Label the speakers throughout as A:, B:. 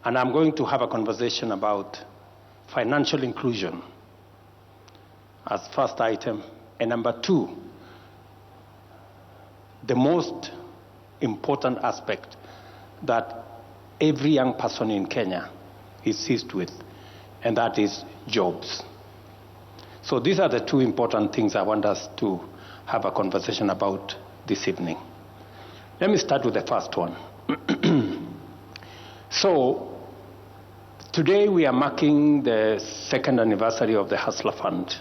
A: And I'm going to have a conversation about financial inclusion as first item. And number two, the most important aspect that every young person in Kenya is seized with, and that is jobs. So these are the two important things I want us to have a conversation about this evening. Let me start with the first one. So today we are marking the second anniversary of the Hustler Fund.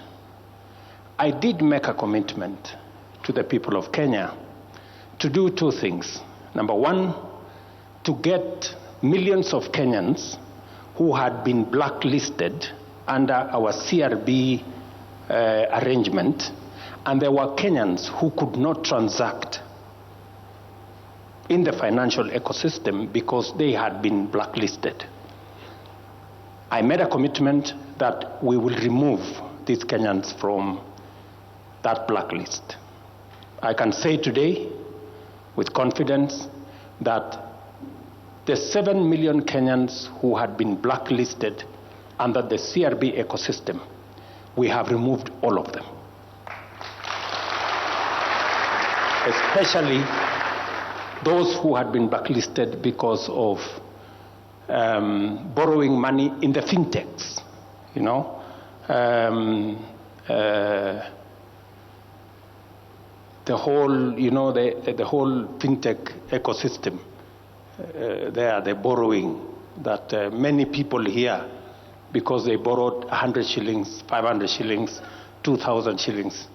A: I did make a commitment to the people of Kenya to do two things. Number one, to get millions of Kenyans who had been blacklisted under our CRB arrangement, and there were Kenyans who could not transact in the financial ecosystem because they had been blacklisted. I made a commitment that we will remove these Kenyans from that blacklist. I can say today with confidence that the 7 million Kenyans who had been blacklisted under the CRB ecosystem, we have removed all of them. Especially those who had been blacklisted because of borrowing money in the fintechs, you know. The whole, you know, the whole fintech ecosystem, the borrowing that many people here, because they borrowed 100 shillings, 500 shillings, 2,000 shillings,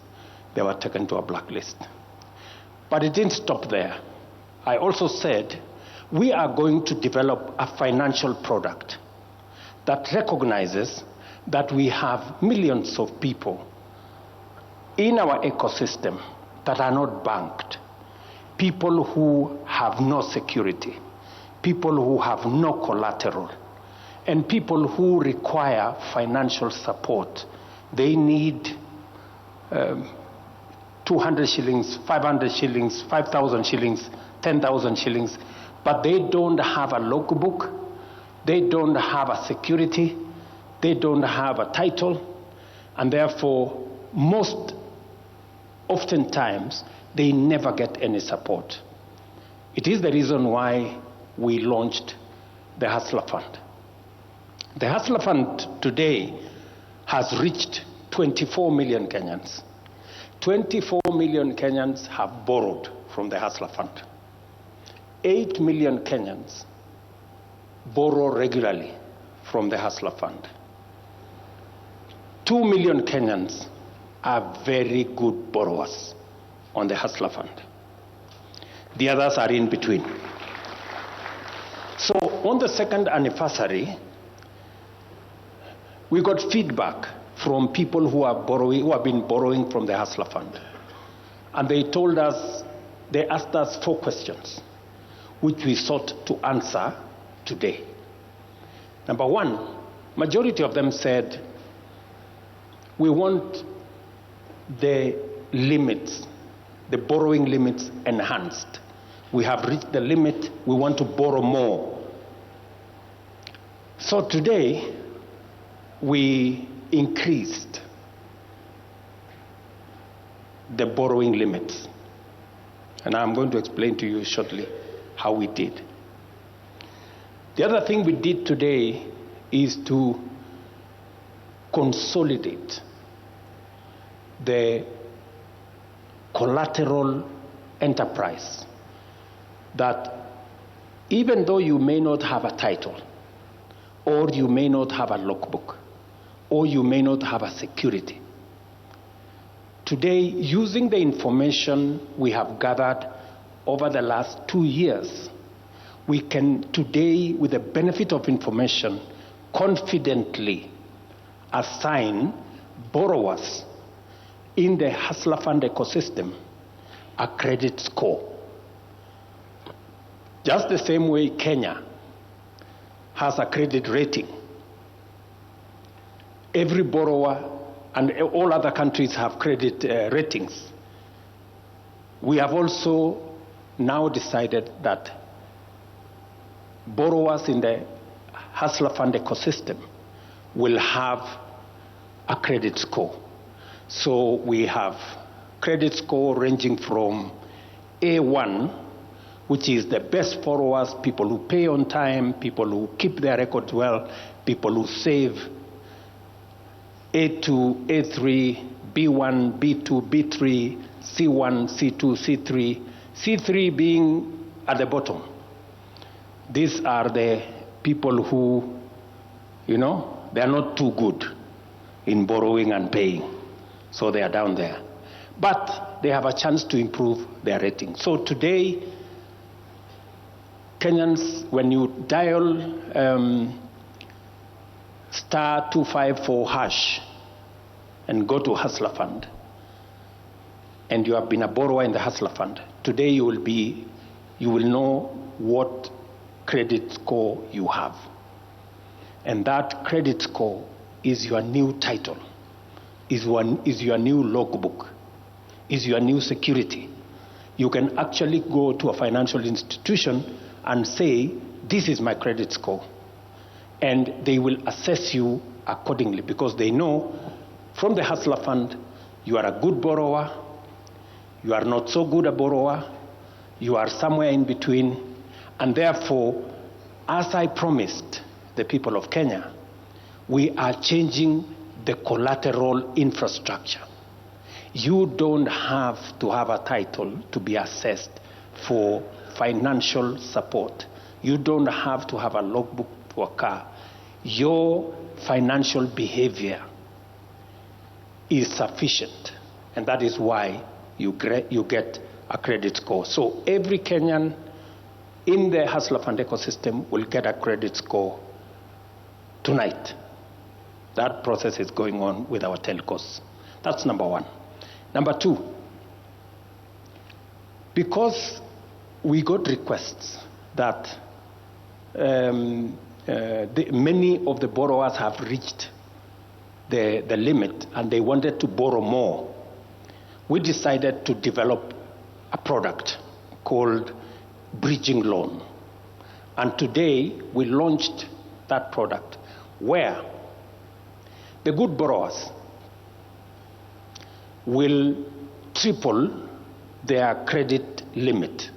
A: they were taken to a blacklist. But it didn't stop there. I also said, we are going to develop a financial product that recognizes that we have millions of people in our ecosystem that are not banked, people who have no security, people who have no collateral, and people who require financial support. They need 200 shillings, 500 shillings, 5,000 shillings, 10,000 shillings, but they don't have a logbook, they don't have a security, they don't have a title, and therefore most oftentimes they never get any support. It is the reason why we launched the Hustler Fund. The Hustler Fund today has reached 24 million Kenyans. 24 million Kenyans have borrowed from the Hustler Fund. 8 million Kenyans borrow regularly from the Hustler Fund. 2 million Kenyans are very good borrowers on the Hustler Fund. The others are in between. So on the second anniversary, we got feedback from people who have been borrowing from the Hustler Fund. And they asked us 4 questions, which we sought to answer today. Number one, majority of them said, we want the limits, the borrowing limits enhanced. We have reached the limit, we want to borrow more. So today, we increased the borrowing limits. And I'm going to explain to you shortly how we did. The other thing we did today is to consolidate the collateral enterprise, that even though you may not have a title, or you may not have a logbook, or you may not have a security, today, using the information we have gathered over the last 2 years, we can today, with the benefit of information, confidently assign borrowers in the Hustler Fund ecosystem a credit score. Just the same way Kenya has a credit rating. Every borrower and all other countries have credit ratings. We have also now decided that borrowers in the Hustler Fund ecosystem will have a credit score. So we have credit score ranging from A1, which is the best borrowers, people who pay on time, people who keep their records well, people who save, A2, A3, B1, B2, B3, C1, C2, C3, C3 being at the bottom. These are the people who, they are not too good in borrowing and paying. So they are down there. But they have a chance to improve their rating. So today, Kenyans, when you dial *254# and go to Hustler Fund, and you have been a borrower in the Hustler Fund, today you will know what credit score you have. And that credit score is your new title, is your new logbook, is your new security. You can actually go to a financial institution and say, this is my credit score. And they will assess you accordingly because they know from the Hustler Fund, you are a good borrower, you are not so good a borrower, you are somewhere in between. And therefore, as I promised the people of Kenya, we are changing the collateral infrastructure. You don't have to have a title to be assessed for financial support. You don't have to have a logbook to a car. Your financial behavior is sufficient, and that is why you get a credit score. So every Kenyan in the Hustler Fund ecosystem will get a credit score tonight. That process is going on with our telcos. That's number one. Number two, because we got requests that many of the borrowers have reached the limit and they wanted to borrow more, we decided to develop a product called Bridging Loan. And today we launched that product where the good borrowers will triple their credit limit.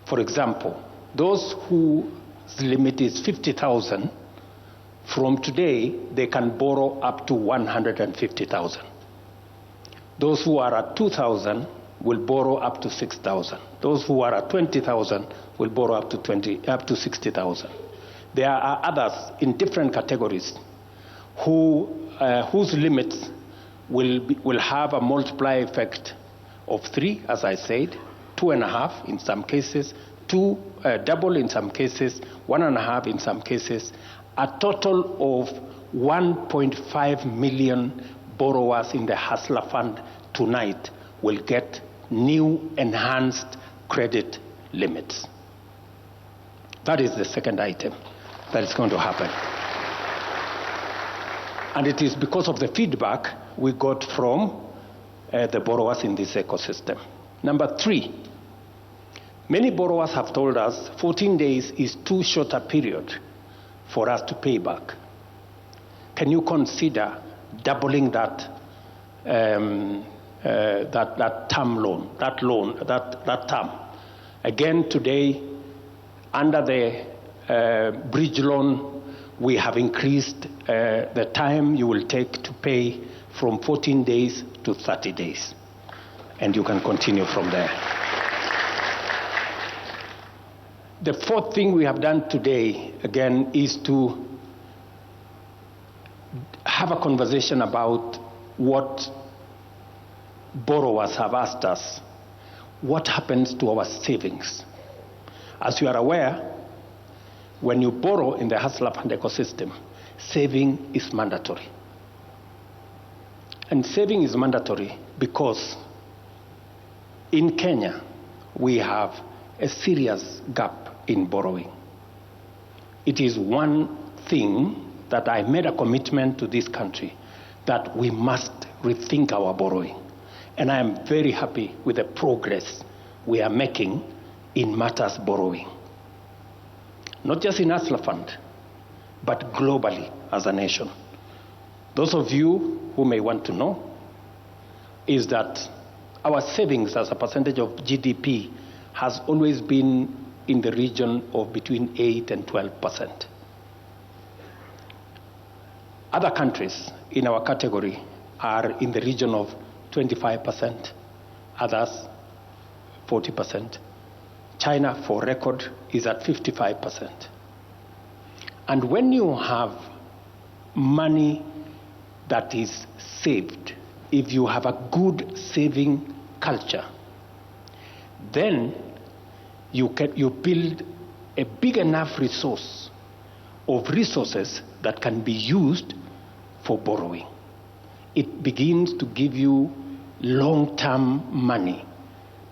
A: For example, those whose limit is 50,000, from today they can borrow up to 150,000. Those who are at 2,000 will borrow up to 6,000. Those who are at 20,000 will borrow up to 60,000. There are others in different categories whose limits will have a multiplier effect of 3, as I said, 2.5 in some cases, double in some cases, 1.5 in some cases. A total of 1.5 million borrowers in the Hustler Fund tonight will get new enhanced credit limits. That is the second item that is going to happen. And it is because of the feedback we got from the borrowers in this ecosystem. Number 3, many borrowers have told us 14 days is too short a period for us to pay back. Can you consider doubling that term loan, that term? Again, today, under the bridge loan, we have increased the time you will take to pay from 14 days to 30 days. And you can continue from there. The fourth thing we have done today, again, is to have a conversation about what borrowers have asked us. What happens to our savings? As you are aware, when you borrow in the Hustler Fund ecosystem, saving is mandatory. And saving is mandatory because in Kenya, we have a serious gap in borrowing. It is one thing that I made a commitment to this country that we must rethink our borrowing. And I am very happy with the progress we are making in matters borrowing. Not just in Hustler Fund, but globally as a nation. Those of you who may want to know is that our savings as a percentage of GDP has always been in the region of between 8 and 12%. Other countries in our category are in the region of 25%, others 40%. China, for record, is at 55%. And when you have money that is saved, if you have a good saving culture, then you build a big enough resource of resources that can be used for borrowing. It begins to give you long-term money,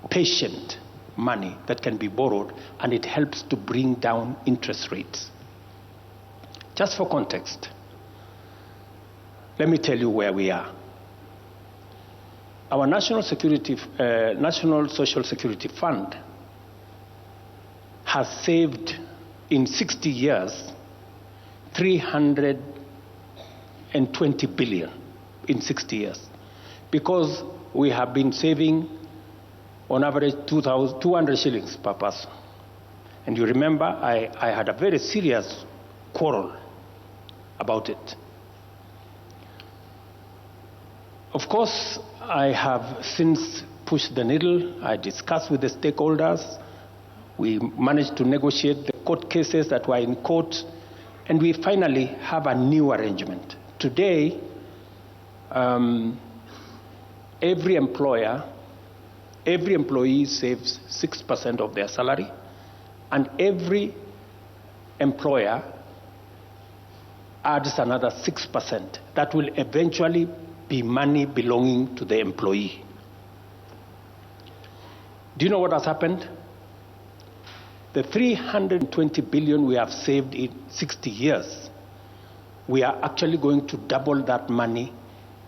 A: patient money that can be borrowed, and it helps to bring down interest rates. Just for context, let me tell you where we are. Our National Social Security Fund has saved in 60 years 320 billion in 60 years, because we have been saving on average 200 shillings per person. And you remember I had a very serious quarrel about it. Of course, I have since pushed the needle. I discussed with the stakeholders. We managed to negotiate the court cases that were in court, and we finally have a new arrangement. Today, every employee saves 6% of their salary, and every employer adds another 6%. That will eventually be money belonging to the employee. Do you know what has happened? The 320 billion we have saved in 60 years, we are actually going to double that money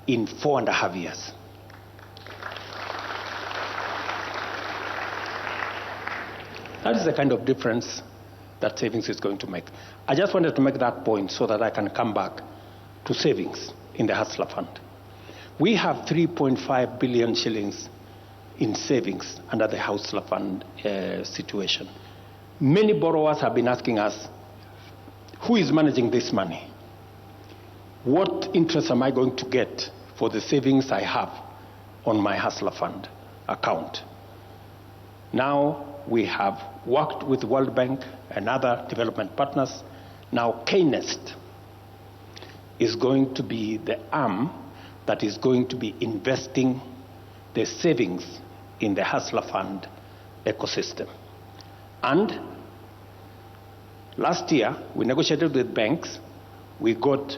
A: in 4.5 years. That is the kind of difference that savings is going to make. I just wanted to make that point so that I can come back to savings in the Hustler Fund. We have 3.5 billion shillings in savings under the Hustler Fund situation. Many borrowers have been asking us, who is managing this money? What interest am I going to get for the savings I have on my Hustler Fund account? Now we have worked with World Bank and other development partners. Now KNEST is going to be the arm that is going to be investing the savings in the Hustler Fund ecosystem. And last year, we negotiated with banks. We got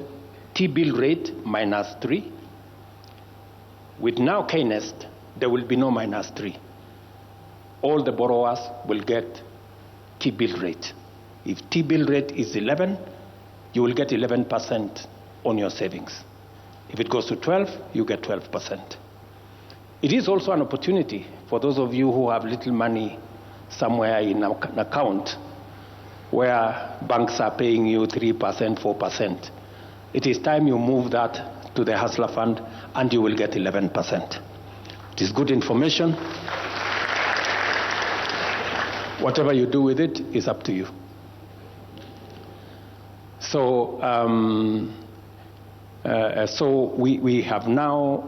A: T-bill rate -3. With now KNEST, there will be no -3. All the borrowers will get T-bill rate. If T-bill rate is 11, you will get 11% on your savings. If it goes to 12, you get 12%. It is also an opportunity for those of you who have little money somewhere in an account where banks are paying you 3%, 4%. It is time you move that to the Hustler Fund and you will get 11%. It is good information. Whatever you do with it is up to you. So, we have now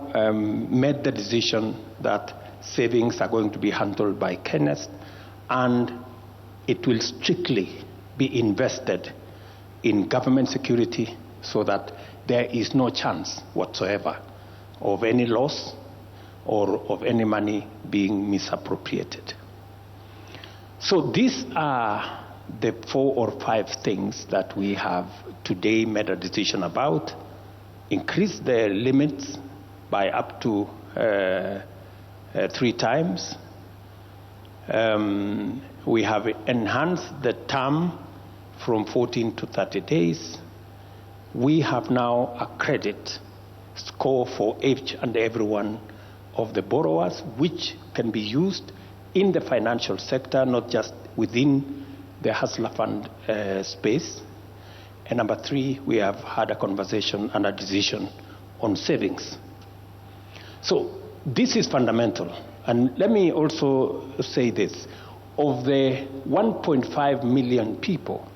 A: made the decision that savings are going to be handled by KNEST, and it will strictly be invested in government security so that there is no chance whatsoever of any loss or of any money being misappropriated. So these are the 4 or 5 things that we have today made a decision about. Increase the limits by up to 3 times. We have enhanced the term from 14 to 30 days. We have now a credit score for each and every one of the borrowers, which can be used in the financial sector, not just within the Hustler Fund space. And number three, we have had a conversation and a decision on savings. So this is fundamental. And let me also say this. Of the 1.5 million people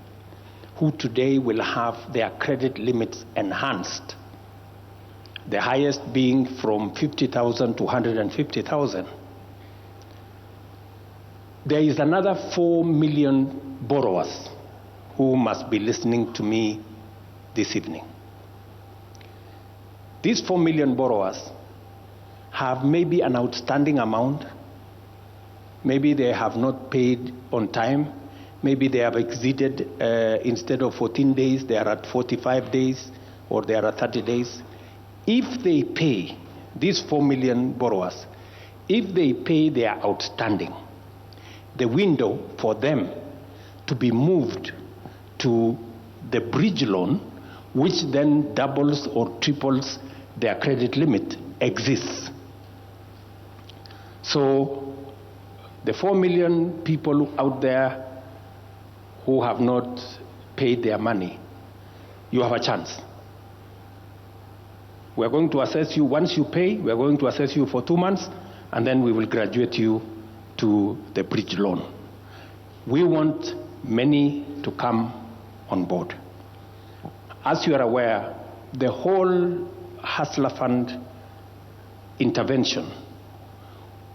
A: who today will have their credit limits enhanced, the highest being from 50,000 to 150,000, there is another 4 million borrowers who must be listening to me this evening. These 4 million borrowers have maybe an outstanding amount. Maybe they have not paid on time. Maybe they have exceeded, instead of 14 days, they are at 45 days, or they are at 30 days. If they pay, these 4 million borrowers, if they pay their outstanding, the window for them to be moved to the bridge loan, which then doubles or triples their credit limit, exists. So the 4 million people out there who have not paid their money, you have a chance. We're going to assess you once you pay. We're going to assess you for 2 months, and then we will graduate you to the bridge loan. We want many to come on board. As you are aware, the whole Hustler Fund intervention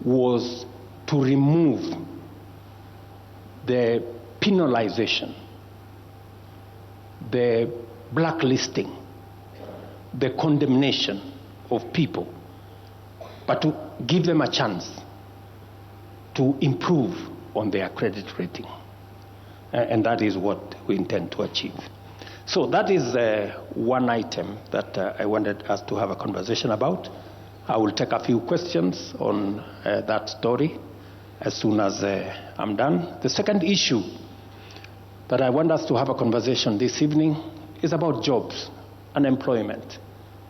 A: was to remove the penalization, the blacklisting, the condemnation of people, but to give them a chance to improve on their credit rating. And that is what we intend to achieve. So that is one item that I wanted us to have a conversation about. I will take a few questions on that story as soon as I'm done. The second issue that I want us to have a conversation this evening is about jobs and employment.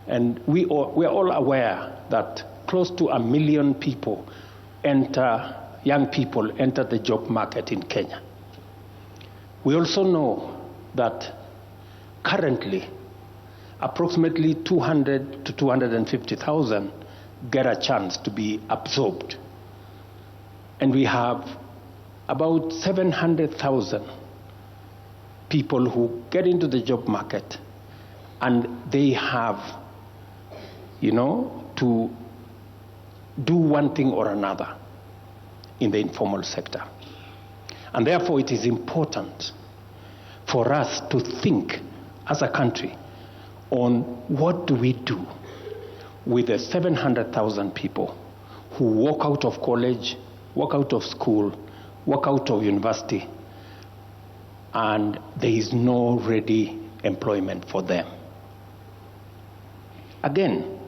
A: And we are all aware that close to 1 million people young people enter the job market in Kenya. We also know that currently approximately 200 to 250,000 get a chance to be absorbed. And we have about 700,000 people who get into the job market, and they have, to do one thing or another in the informal sector. And therefore it is important for us to think as a country on what do we do with the 700,000 people who walk out of college, walk out of school, walk out of university, and there is no ready employment for them. Again,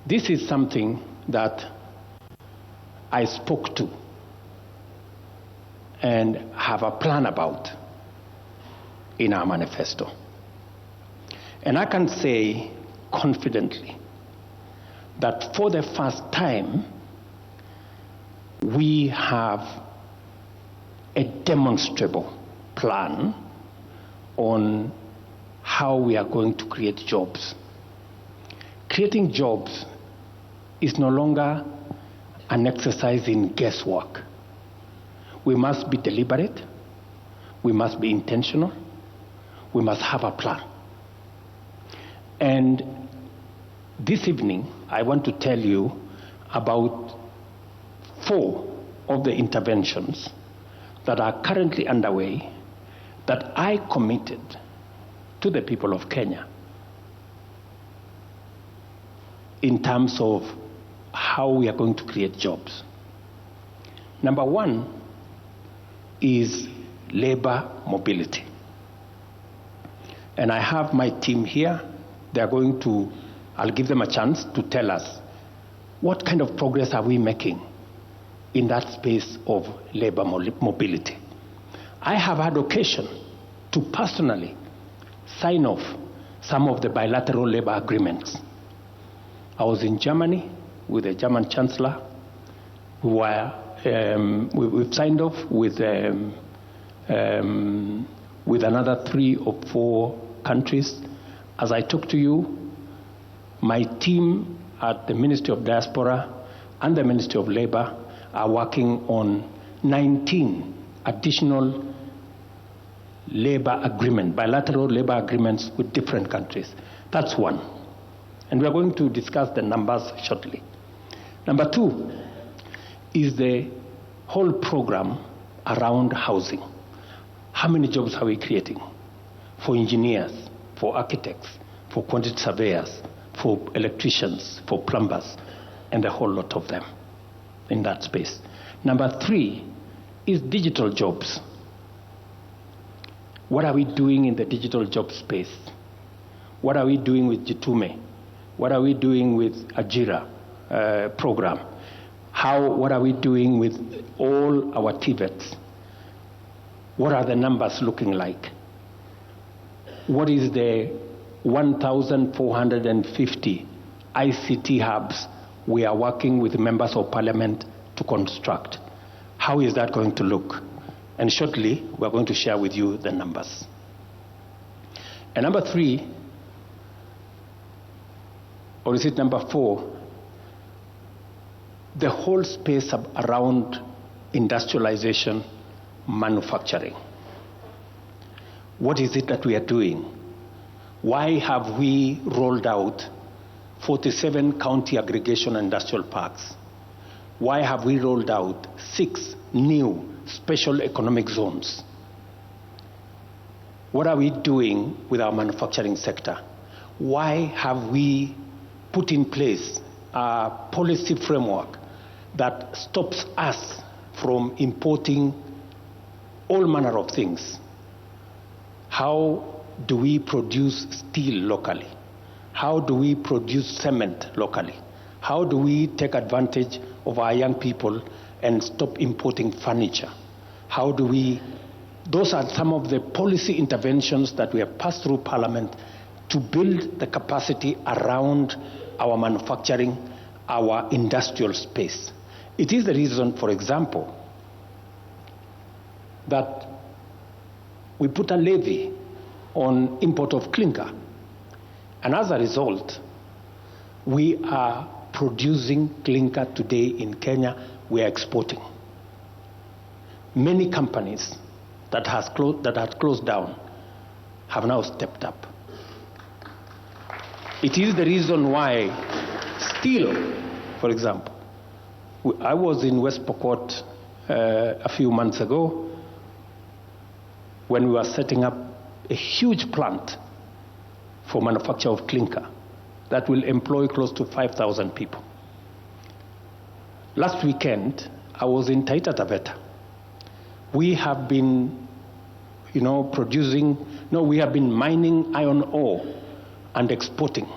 A: this is something that I spoke to and have a plan about in our manifesto. And I can say confidently that for the first time, we have a demonstrable plan on how we are going to create jobs. Creating jobs is no longer an exercise in guesswork. We must be deliberate. We must be intentional. We must have a plan. And this evening, I want to tell you about 4 of the interventions that are currently underway that I committed to the people of Kenya in terms of how we are going to create jobs. Number 1 is labor mobility. And I have my team here. I'll give them a chance to tell us what kind of progress are we making in that space of labor mobility. I have had occasion to personally sign off some of the bilateral labor agreements. I was in Germany with the German Chancellor. We've signed off with with another 3 or 4 countries. As I talk to you, my team at the Ministry of Diaspora and the Ministry of Labor are working on 19 additional labor agreements, bilateral labor agreements with different countries. That's one. And we are going to discuss the numbers shortly. Number 2 is the whole program around housing. How many jobs are we creating for engineers, for architects, for quantity surveyors, for electricians, for plumbers, and a whole lot of them in that space. Number 3 is digital jobs. What are we doing in the digital job space? What are we doing with Jitume? What are we doing with Ajira program? What are we doing with all our TVETs? What are the numbers looking like? What is the 1,450 ICT hubs we are working with members of parliament to construct? How is that going to look? And shortly, we're going to share with you the numbers. And number 3, or is it number 4, the whole space around industrialization, manufacturing. What is it that we are doing? Why have we rolled out 47 county aggregation industrial parks? Why have we rolled out 6 new special economic zones? What are we doing with our manufacturing sector? Why have we put in place a policy framework that stops us from importing all manner of things? How do we produce steel locally? How do we produce cement locally? How do we take advantage of our young people and stop importing furniture? How do we? Those are some of the policy interventions that we have passed through Parliament to build the capacity around our manufacturing, our industrial space. It is the reason, for example, that we put a levy on import of clinker. And as a result, we are producing clinker today in Kenya, we are exporting. Many companies that had closed down have now stepped up. It is the reason why steel, for example, I was in West Pokot a few months ago when we were setting up a huge plant for manufacture of clinker that will employ close to 5,000 people. Last weekend, I was in Taita Taveta. We have been, we have been mining iron ore and exporting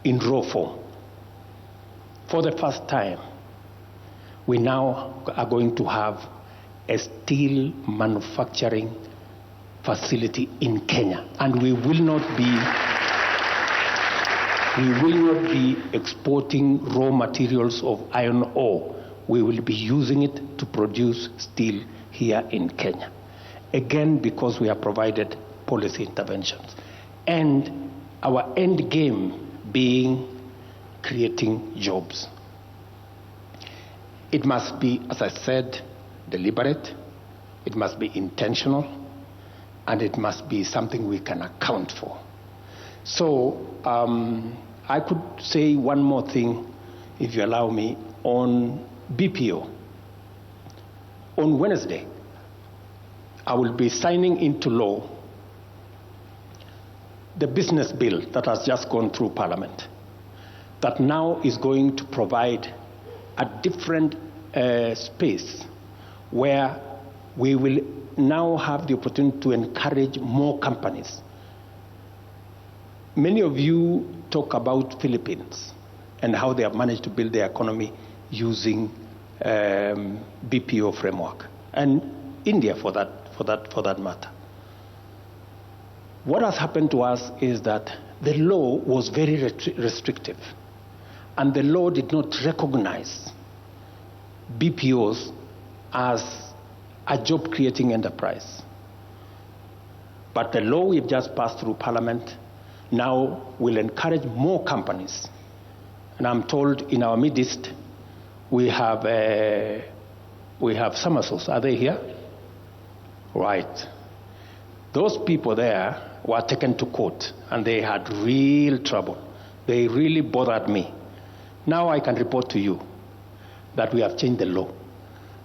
A: in raw form. For the first time, we now are going to have a steel manufacturing facility in Kenya, and we will not be exporting raw materials of iron ore. We will be using it to produce steel here in Kenya. Again, because we have provided policy interventions. And our end game being creating jobs. It must be, as I said, deliberate, it must be intentional, and it must be something we can account for. So I could say one more thing, if you allow me, on BPO. On Wednesday, I will be signing into law the business bill that has just gone through Parliament, that now is going to provide a different space where we will now have the opportunity to encourage more companies. Many of you talk about Philippines and how they have managed to build their economy using BPO framework, and India for that matter. What has happened to us is that the law was very restrictive, and the law did not recognize BPOs as a job-creating enterprise. But the law we've just passed through Parliament now will encourage more companies. And I'm told in our midst, we have Somersos. Are they here? Right. Those people there were taken to court, and they had real trouble. They really bothered me. Now I can report to you that we have changed the law.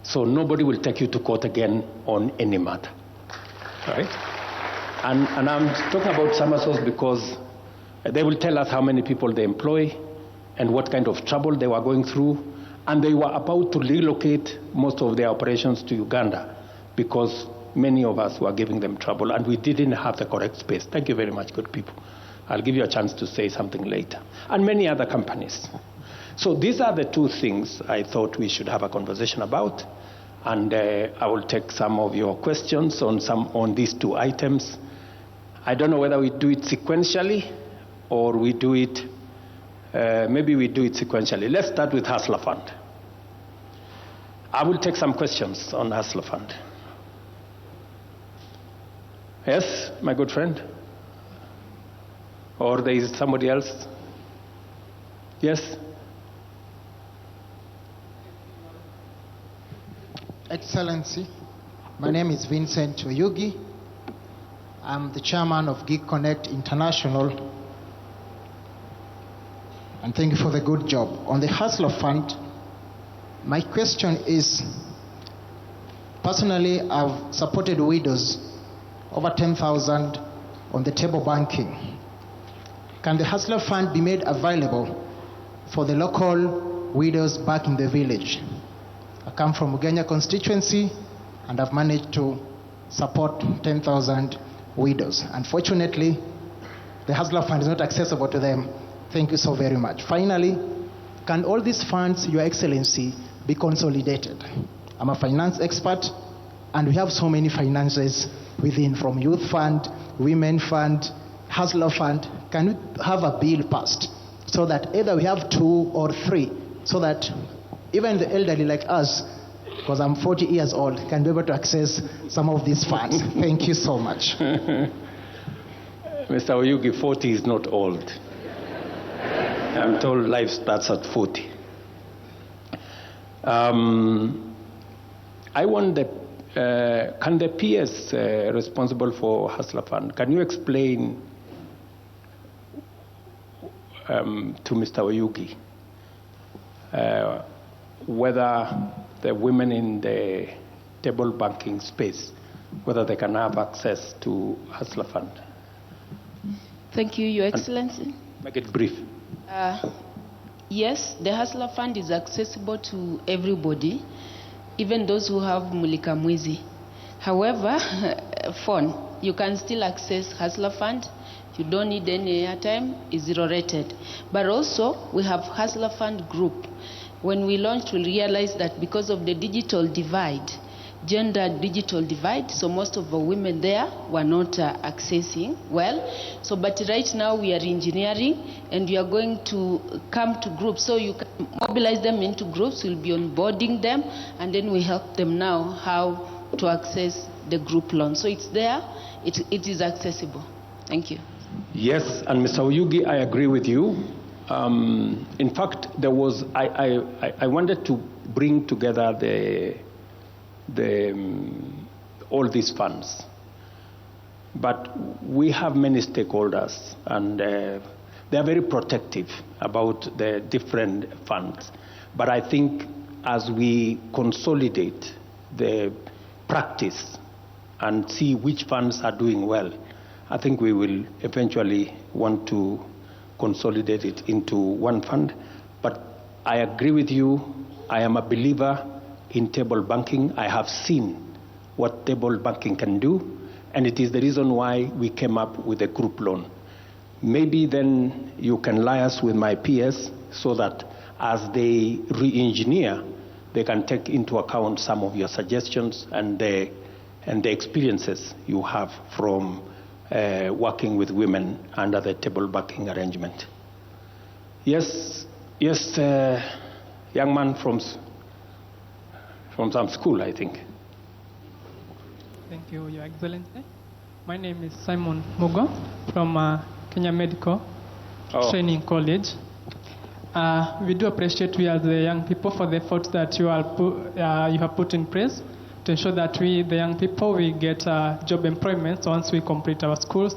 A: So nobody will take you to court again on any matter. Right? And I'm talking about Somersos because they will tell us how many people they employ and what kind of trouble they were going through. And they were about to relocate most of their operations to Uganda because many of us were giving them trouble, and we didn't have the correct space. Thank you very much, good people. I'll give you a chance to say something later. And many other companies. So these are the two things I thought we should have a conversation about. And I will take some of your questions on these two items. I don't know whether we do it sequentially or we do it, maybe we do it sequentially. Let's start with Hustler Fund. I will take some questions on Hustler Fund. Yes, my good friend? Or there is somebody else? Yes?
B: Excellency, my name is Vincent Oyugi. I'm the chairman of Geek Connect International. And thank you for the good job. On the Hustler Fund, my question is, personally, I've supported widows, over 10,000 on the table banking. Can the Hustler Fund be made available for the local widows back in the village? I come from Ugenya constituency, and I've managed to support 10,000 widows. Unfortunately, the Hustler Fund is not accessible to them. Thank you so very much. Finally, can all these funds, Your Excellency, be consolidated? I'm a finance expert, and we have so many finances within, from Youth Fund, Women Fund, Hustler Fund. Can we have a bill passed so that either we have 2 or 3, so that even the elderly like us, because I'm 40 years old, can be able to access some of these funds? Thank you so much.
A: Mr. Oyugi, 40 is not old. I'm told life starts at 40. I wonder, can the PS responsible for Hustler Fund, can you explain to Mr. Oyugi whether the women in the table banking space, whether they can have access to Hustler Fund?
C: Thank you, Your Excellency.
A: Make it brief.
C: Yes, the Hustler Fund is accessible to everybody, even those who have Mulika Mwizi. However, phone, you can still access Hustler Fund. You don't need any airtime, it's zero rated. But also, we have Hustler Fund group. When we launched, we realized that because of the digital divide, gender digital divide, so most of the women there were not accessing well. So, but right now we are engineering, and we are going to come to groups. So you can mobilize them into groups, we'll be onboarding them, and then we help them now how to access the group loan. So it's there, it is accessible. Thank you.
A: Yes, and Mr. Oyugi, I agree with you. In fact, there was, I wanted to bring together all these funds. But we have many stakeholders, and they are very protective about the different funds. But I think as we consolidate the practice and see which funds are doing well, I think we will eventually want to consolidate it into one fund. But I agree with you. I am a believer in table banking. I have seen what table banking can do, and it is the reason why we came up with a group loan. Maybe then you can liaise with my peers so that as they re-engineer, they can take into account some of your suggestions and the experiences you have from working with women under the table banking arrangement. Yes, young man from some school, I think.
D: Thank you, Your Excellency. My name is Simon Mugo from Kenya Medical Training College. We do appreciate we as the young people for the effort that you have put in place to ensure that we, the young people, we get job employment once we complete our schools,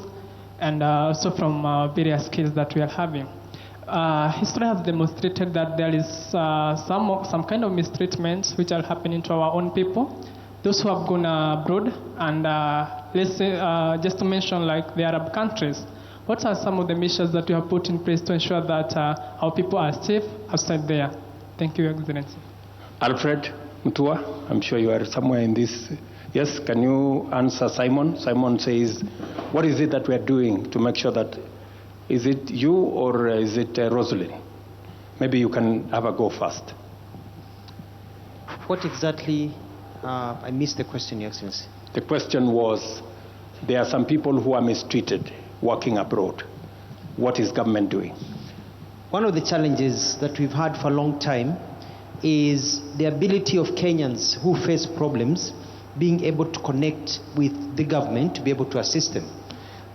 D: and also from various skills that we are having. History has demonstrated that there is some kind of mistreatments which are happening to our own people, those who have gone abroad, and let's say, just to mention like the Arab countries. What are some of the measures that you have put in place to ensure that our people are safe outside there? Thank you, Your Excellency.
A: Alfred Mutua, I'm sure you are somewhere in this. Yes, can you answer Simon? Simon says, what is it that we are doing to make sure that, is it you or is it Rosalind? Maybe you can have a go first.
E: What exactly, I missed the question, Your Excellency.
A: The question was, there are some people who are mistreated working abroad. What is government doing?
E: One of the challenges that we've had for a long time is the ability of Kenyans who face problems being able to connect with the government to be able to assist them.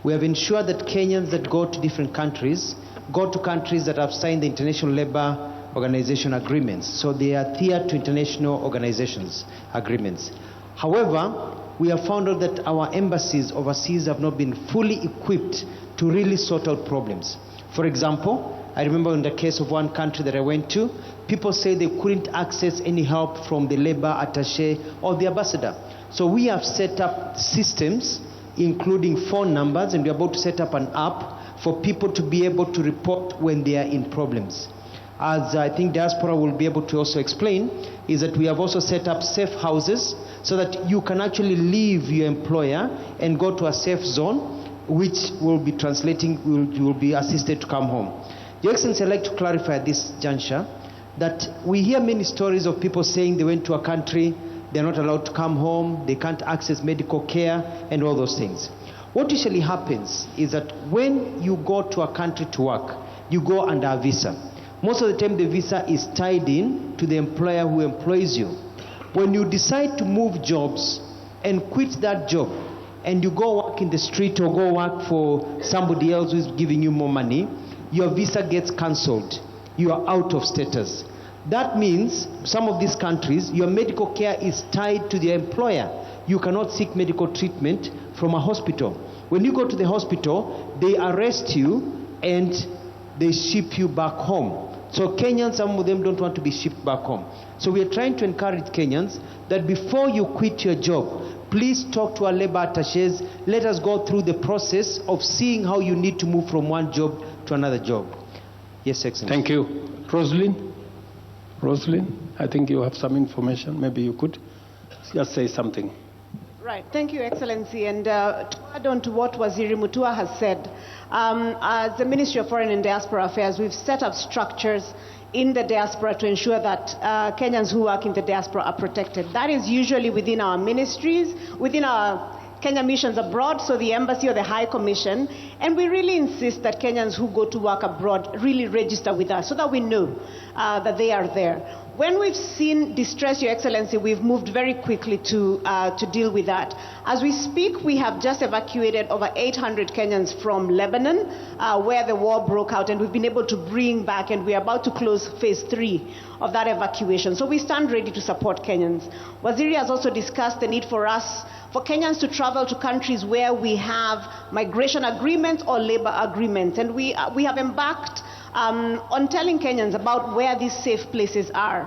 E: We have ensured that Kenyans that go to different countries go to countries that have signed the International Labour Organization agreements. So they are adhered to international organizations agreements. However, we have found out that our embassies overseas have not been fully equipped to really sort out problems. For example, I remember in the case of one country that I went to, people say they couldn't access any help from the labor attaché or the ambassador. So we have set up systems, including phone numbers, and we're about to set up an app for people to be able to report when they are in problems. As I think diaspora will be able to also explain, is that we have also set up safe houses so that you can actually leave your employer and go to a safe zone, which will be translating, you will be assisted to come home. Your Excellency, I'd like to clarify at this juncture that we hear many stories of people saying they went to a country, they're not allowed to come home, they can't access medical care, and all those things. What usually happens is that when you go to a country to work, you go under a visa. Most of the time the visa is tied in to the employer who employs you. When you decide to move jobs and quit that job and you go work in the street or go work for somebody else who is giving you more money, your visa gets cancelled. You are out of status. That means some of these countries, your medical care is tied to the employer. You cannot seek medical treatment from a hospital. When you go to the hospital, they arrest you and they ship you back home. So Kenyans, some of them don't want to be shipped back home. So we are trying to encourage Kenyans that before you quit your job, please talk to our labor attachés. Let us go through the process of seeing how you need to move from one job to another job. Yes, Excellency.
A: Thank you. Rosalind, I think you have some information. Maybe you could just say something.
F: Right. Thank you, Excellency. And to add on to what Waziri Mutua has said, as the Ministry of Foreign and Diaspora Affairs, we've set up structures in the diaspora to ensure that Kenyans who work in the diaspora are protected. That is usually within our ministries, within our Kenya missions abroad, so the embassy or the High Commission, and we really insist that Kenyans who go to work abroad really register with us so that we know that they are there. When we've seen distress, Your Excellency, we've moved very quickly to deal with that. As we speak, we have just evacuated over 800 Kenyans from Lebanon, where the war broke out, and we've been able to bring back, and we're about to close phase 3 of that evacuation. So we stand ready to support Kenyans. Waziri has also discussed the need for Kenyans to travel to countries where we have migration agreements or labor agreements, and we have embarked on telling Kenyans about where these safe places are.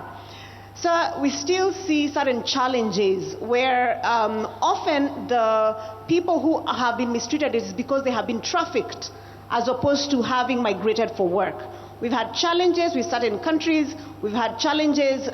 F: So we still see certain challenges where often the people who have been mistreated is because they have been trafficked as opposed to having migrated for work. We've had challenges with certain countries. We've had challenges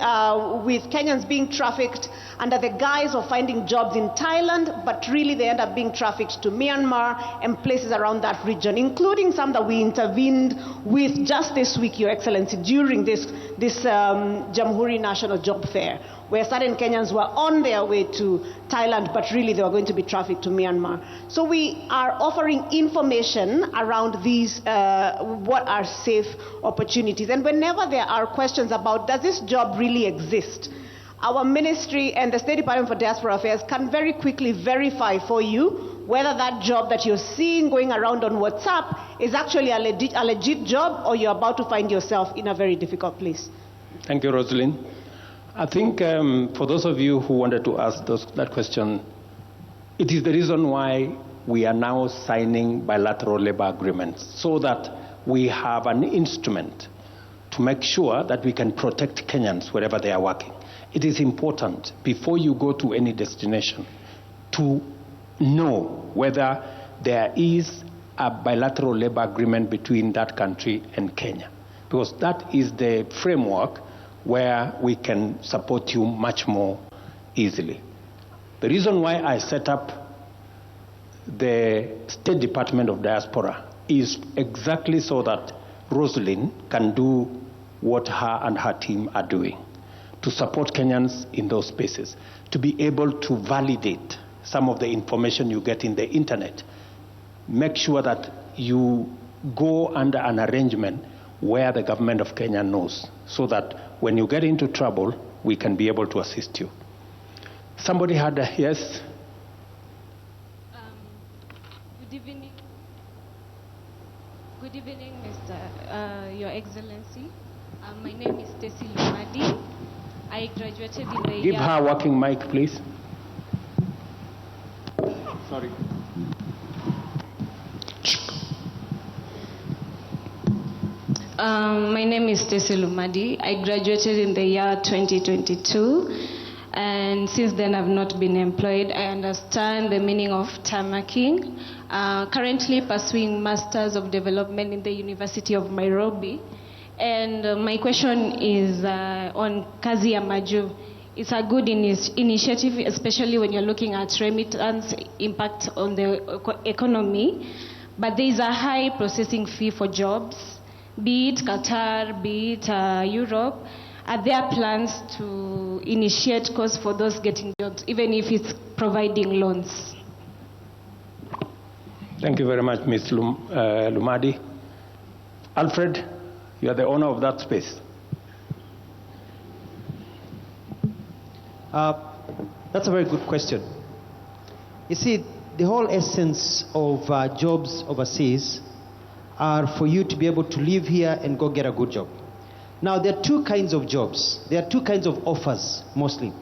F: with Kenyans being trafficked under the guise of finding jobs in Thailand, but really they end up being trafficked to Myanmar and places around that region, including some that we intervened with just this week, Your Excellency, during this Jamhuri National Job Fair, where certain Kenyans were on their way to Thailand, but really they were going to be trafficked to Myanmar. So we are offering information around these, what are safe opportunities. And whenever there are questions about, does this job really exist? Our ministry and the State Department for Diaspora Affairs can very quickly verify for you whether that job that you're seeing going around on WhatsApp is actually a legit job, or you're about to find yourself in a very difficult place.
A: Thank you, Rosalind. I think for those of you who wanted to ask that question, it is the reason why we are now signing bilateral labor agreements, so that we have an instrument to make sure that we can protect Kenyans wherever they are working. It is important, before you go to any destination, to know whether there is a bilateral labor agreement between that country and Kenya, because that is the framework where we can support you much more easily. The reason why I set up the State Department of Diaspora is exactly so that Rosalind can do what her and her team are doing, to support Kenyans in those spaces, to be able to validate some of the information you get in the internet. Make sure that you go under an arrangement where the government of Kenya knows, so that when you get into trouble, we can be able to assist you. Somebody had a yes?
G: Good evening. Good evening, Mr. Your Excellency. My name is Stacy Lumadi. I graduated in the
A: Give her a working mic, please. Sorry.
G: My name is Stacy Lumadi. I graduated in the year 2022, and since then I've not been employed. I understand the meaning of tarmacking. Currently pursuing Masters of Development in the University of Nairobi. And my question is on Kazi ya Maju. It's a good initiative, especially when you're looking at remittance impact on the economy. But there is a high processing fee for jobs, be it Qatar, be it Europe. Are there plans to initiate course for those getting jobs, even if it's providing loans?
A: Thank you very much, Ms. Lumadi. Alfred, you are the owner of that space.
E: That's a very good question. You see, the whole essence of jobs overseas are for you to be able to live here and go get a good job. Now, there are two kinds of jobs. There are two kinds of offers, mostly.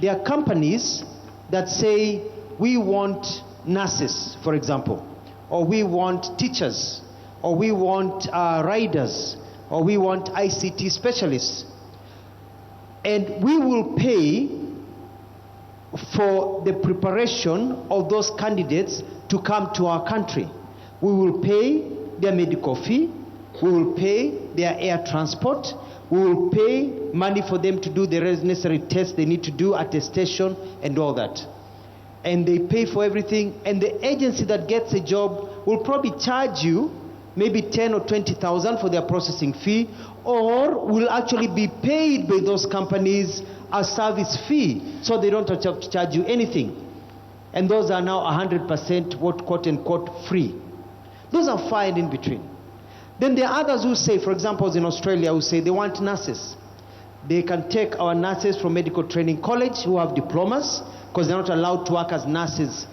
E: There are companies that say, we want nurses, for example, or we want teachers, or we want riders, or we want ICT specialists. And we will pay for the preparation of those candidates to come to our country. We will pay their medical fee, we will pay their air transport, we will pay money for them to do the necessary tests they need to do, attestation and all that. And they pay for everything, and the agency that gets a job will probably charge you maybe 10 or 20,000 for their processing fee, or will actually be paid by those companies a service fee, so they don't have to charge you anything. And those are now 100% what quote unquote free. Those are fine in between. Then there are others who say, for example, in Australia, who say they want nurses. They can take our nurses from medical training college who have diplomas, because they're not allowed to work as nurses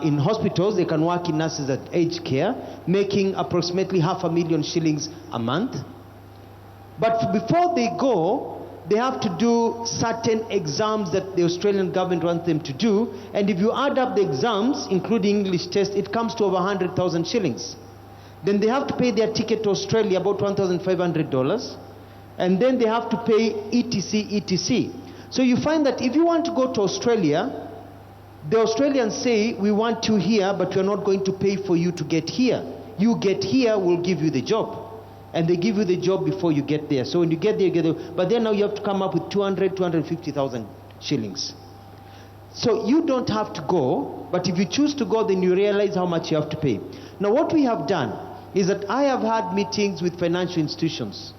E: in hospitals. They can work in nurses at aged care, making approximately 500,000 shillings a month. But before they go, they have to do certain exams that the Australian government wants them to do. And if you add up the exams, including English test, it comes to over 100,000 shillings. Then they have to pay their ticket to Australia, about $1,500. And then they have to pay etc. So you find that if you want to go to Australia, the Australians say, we want you here, but we're not going to pay for you to get here. You get here, we'll give you the job. And they give you the job before you get there. So when you get there, you get there. But then now you have to come up with 250,000 shillings. So you don't have to go, but if you choose to go, then you realize how much you have to pay. Now what we have done is that I have had meetings with financial institutions,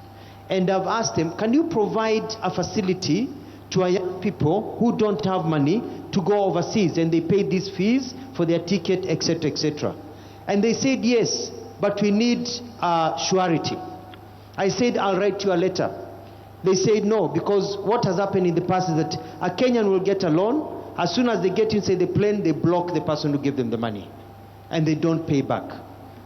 E: and I've asked them, can you provide a facility to our young people who don't have money to go overseas, and they pay these fees for their ticket, etc., etc. And they said yes, but we need surety. I said, I'll write you a letter. They said no, because what has happened in the past is that a Kenyan will get a loan, As soon as they get inside the plane, they block the person who gave them the money. And they don't pay back.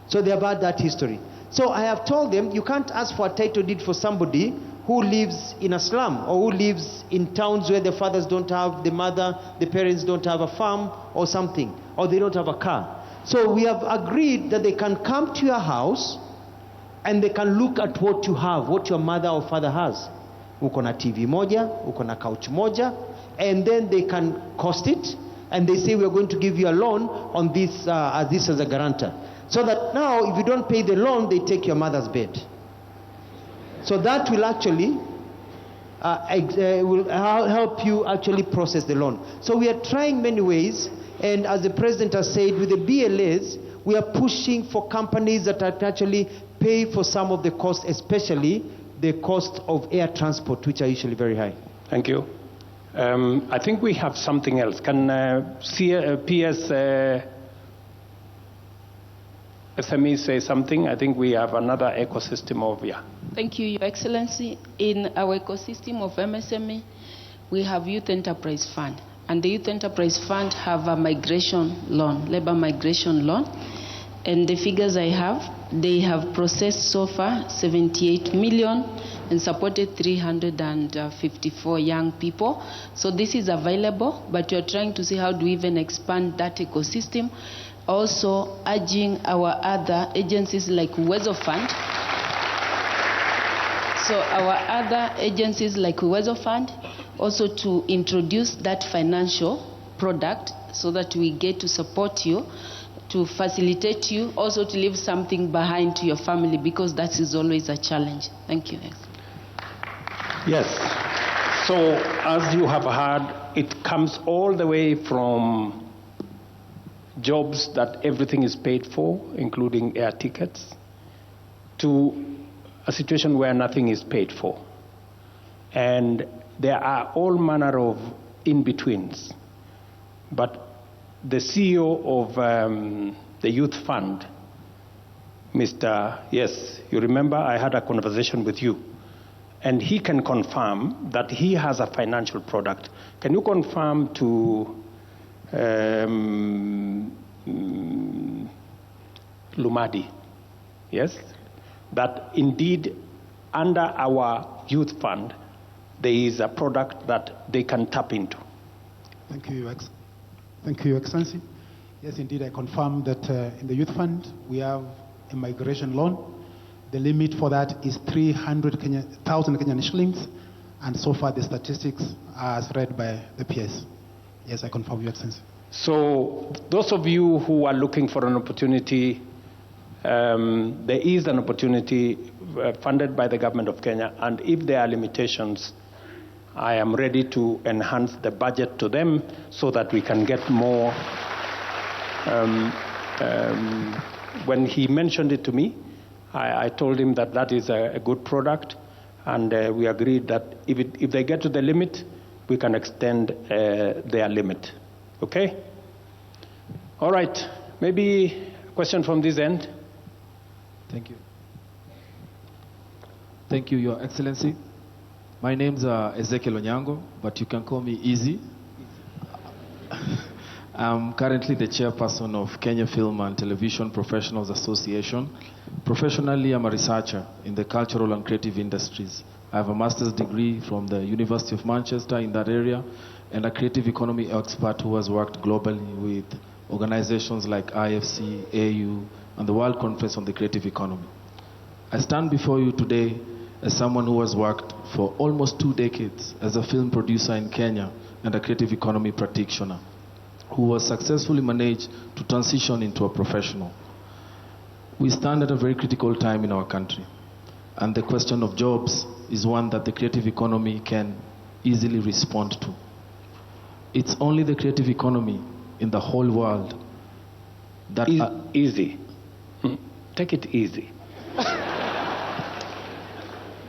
E: So they have had that history. So I have told them, you can't ask for a title deed for somebody who lives in a slum or who lives in towns where the fathers don't have, the parents don't have a farm or something, or they don't have a car. So we have agreed that they can come to your house and they can look at what you have, what your mother or father has. Uko na TV moja, uko na couch moja, and then they can cost it, and they say we're going to give you a loan on this as a guarantor. So that now if you don't pay the loan, they take your mother's bed. So that will actually will help you actually process the loan. So we are trying many ways, and as the president has said, with the BLAs, we are pushing for companies that actually pay for some of the costs, especially the cost of air transport, which are usually very high.
A: Thank you. I think we have something else. Can PS SME say something? I think we have another ecosystem over here.
C: Thank you, Your Excellency. In our ecosystem of MSME, we have Youth Enterprise Fund. And the Youth Enterprise Fund have a migration loan, labor migration loan. And the figures I have, they have processed so far 78 million and supported 354 young people. So this is available, but we're trying to see how do we even expand that ecosystem. Also urging our other agencies like Uwezo Fund. So our other agencies like Uwezo Fund also to introduce that financial product so that we get to support you, to facilitate you, also to leave something behind to your family, because that is always a challenge. Thank you.
A: Yes. So as you have heard, it comes all the way from jobs that everything is paid for, including air tickets, to a situation where nothing is paid for. And there are all manner of in-betweens. But the CEO of the Youth Fund, Mr. Yes, you remember I had a conversation with you, and he can confirm that he has a financial product. Can you confirm to Lumadi, yes, that indeed under our youth fund there is a product that they can tap into?
H: Thank you, Your Excellency. Yes, indeed, I confirm that in the youth fund we have a migration loan. The limit for that is 300,000 Kenyan shillings, and so far the statistics are as read by the PS. Yes, I confirm, Your Excellency.
A: So those of you who are looking for an opportunity, there is an opportunity funded by the government of Kenya, and if there are limitations, I am ready to enhance the budget to them so that we can get more. When he mentioned it to me, I told him that that is a good product, and we agreed that if they get to the limit, we can extend their limit. Okay? All right. Maybe a question from this end.
I: Thank you. Thank you, Your Excellency. My name's Ezekiel Onyango, but you can call me Easy. I'm currently the chairperson of Kenya Film and Television Professionals Association. Professionally, I'm a researcher in the cultural and creative industries. I have a master's degree from the University of Manchester in that area, and a creative economy expert who has worked globally with organizations like IFC, AU, and the World Conference on the Creative Economy. I stand before you today as someone who has worked for almost 2 decades as a film producer in Kenya and a creative economy practitioner, who has successfully managed to transition into a professional. We stand at a very critical time in our country, and the question of jobs is one that the creative economy can easily respond to. It's only the creative economy in the whole world that...
A: Easy. Take it easy.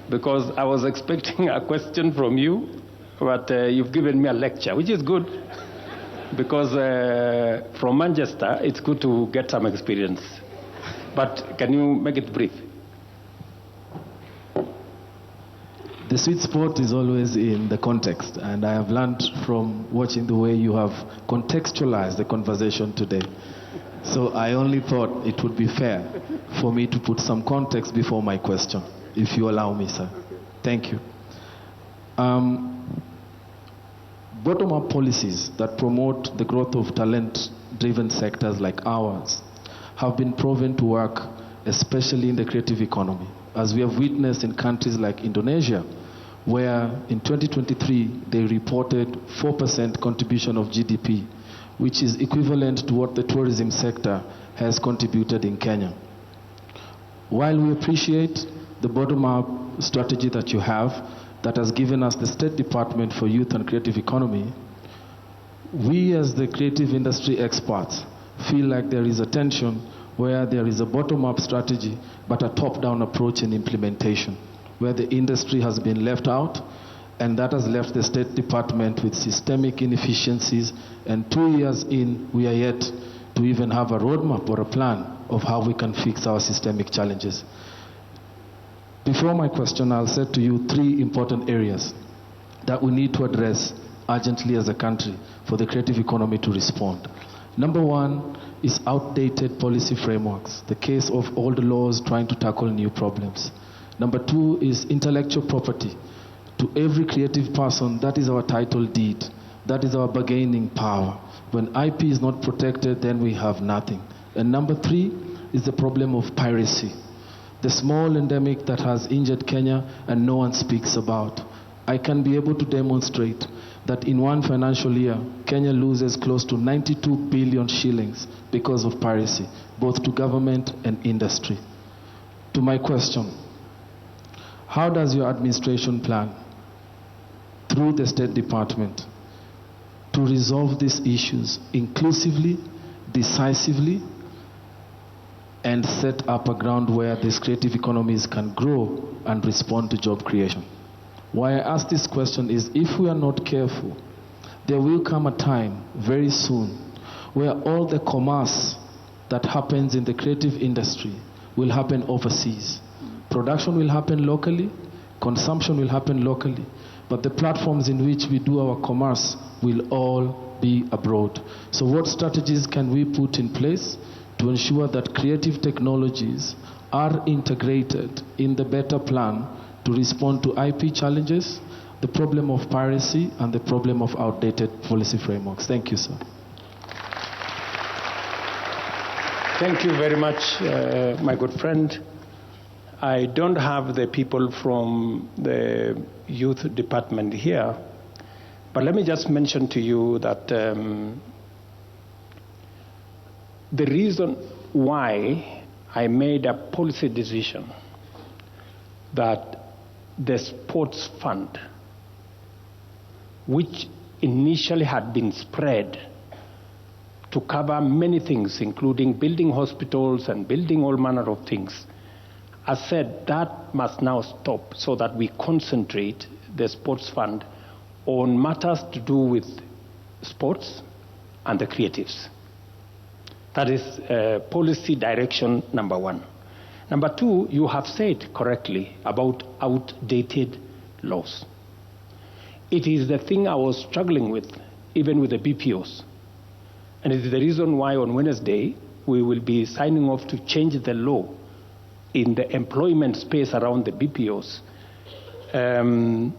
A: Because I was expecting a question from you, but you've given me a lecture, which is good. Because from Manchester, it's good to get some experience. But can you make it brief?
I: The sweet spot is always in the context, and I have learned from watching the way you have contextualized the conversation today. So I only thought it would be fair for me to put some context before my question, if you allow me, sir. Thank you. Bottom-up policies that promote the growth of talent-driven sectors like ours have been proven to work, especially in the creative economy, as we have witnessed in countries like Indonesia, where in 2023 they reported 4% contribution of GDP, which is equivalent to what the tourism sector has contributed in Kenya. While we appreciate the bottom-up strategy that you have, that has given us the State Department for Youth and Creative Economy, we as the creative industry experts feel like there is a tension where there is a bottom-up strategy but a top-down approach in implementation, where the industry has been left out, and that has left the State Department with systemic inefficiencies, and 2 years in, we are yet to even have a roadmap or a plan of how we can fix our systemic challenges. Before my question, I'll say to you 3 important areas that we need to address urgently as a country for the creative economy to respond. Number 1 is outdated policy frameworks, the case of old laws trying to tackle new problems. Number 2 is intellectual property. To every creative person, that is our title deed. That is our bargaining power. When IP is not protected, then we have nothing. And number 3 is the problem of piracy, the small endemic that has injured Kenya and no one speaks about. I can be able to demonstrate that in one financial year, Kenya loses close to 92 billion shillings because of piracy, both to government and industry. To my question, how does your administration plan, through the State Department, to resolve these issues inclusively, decisively, and set up a ground where these creative economies can grow and respond to job creation? Why I ask this question is, if we are not careful, there will come a time very soon where all the commerce that happens in the creative industry will happen overseas. Production will happen locally, consumption will happen locally, but the platforms in which we do our commerce will all be abroad. So what strategies can we put in place to ensure that creative technologies are integrated in the better plan to respond to IP challenges, the problem of piracy, and the problem of outdated policy frameworks? Thank you, sir.
A: Thank you very much, my good friend. I don't have the people from the youth department here, but let me just mention to you that the reason why I made a policy decision that the sports fund, which initially had been spread to cover many things, including building hospitals and building all manner of things, I said that must now stop so that we concentrate the sports fund on matters to do with sports and the creatives. That is policy direction number 1. Number 2, you have said correctly about outdated laws. It is the thing I was struggling with, even with the BPOs. And it is the reason why on Wednesday we will be signing off to change the law in the employment space around the BPOs. And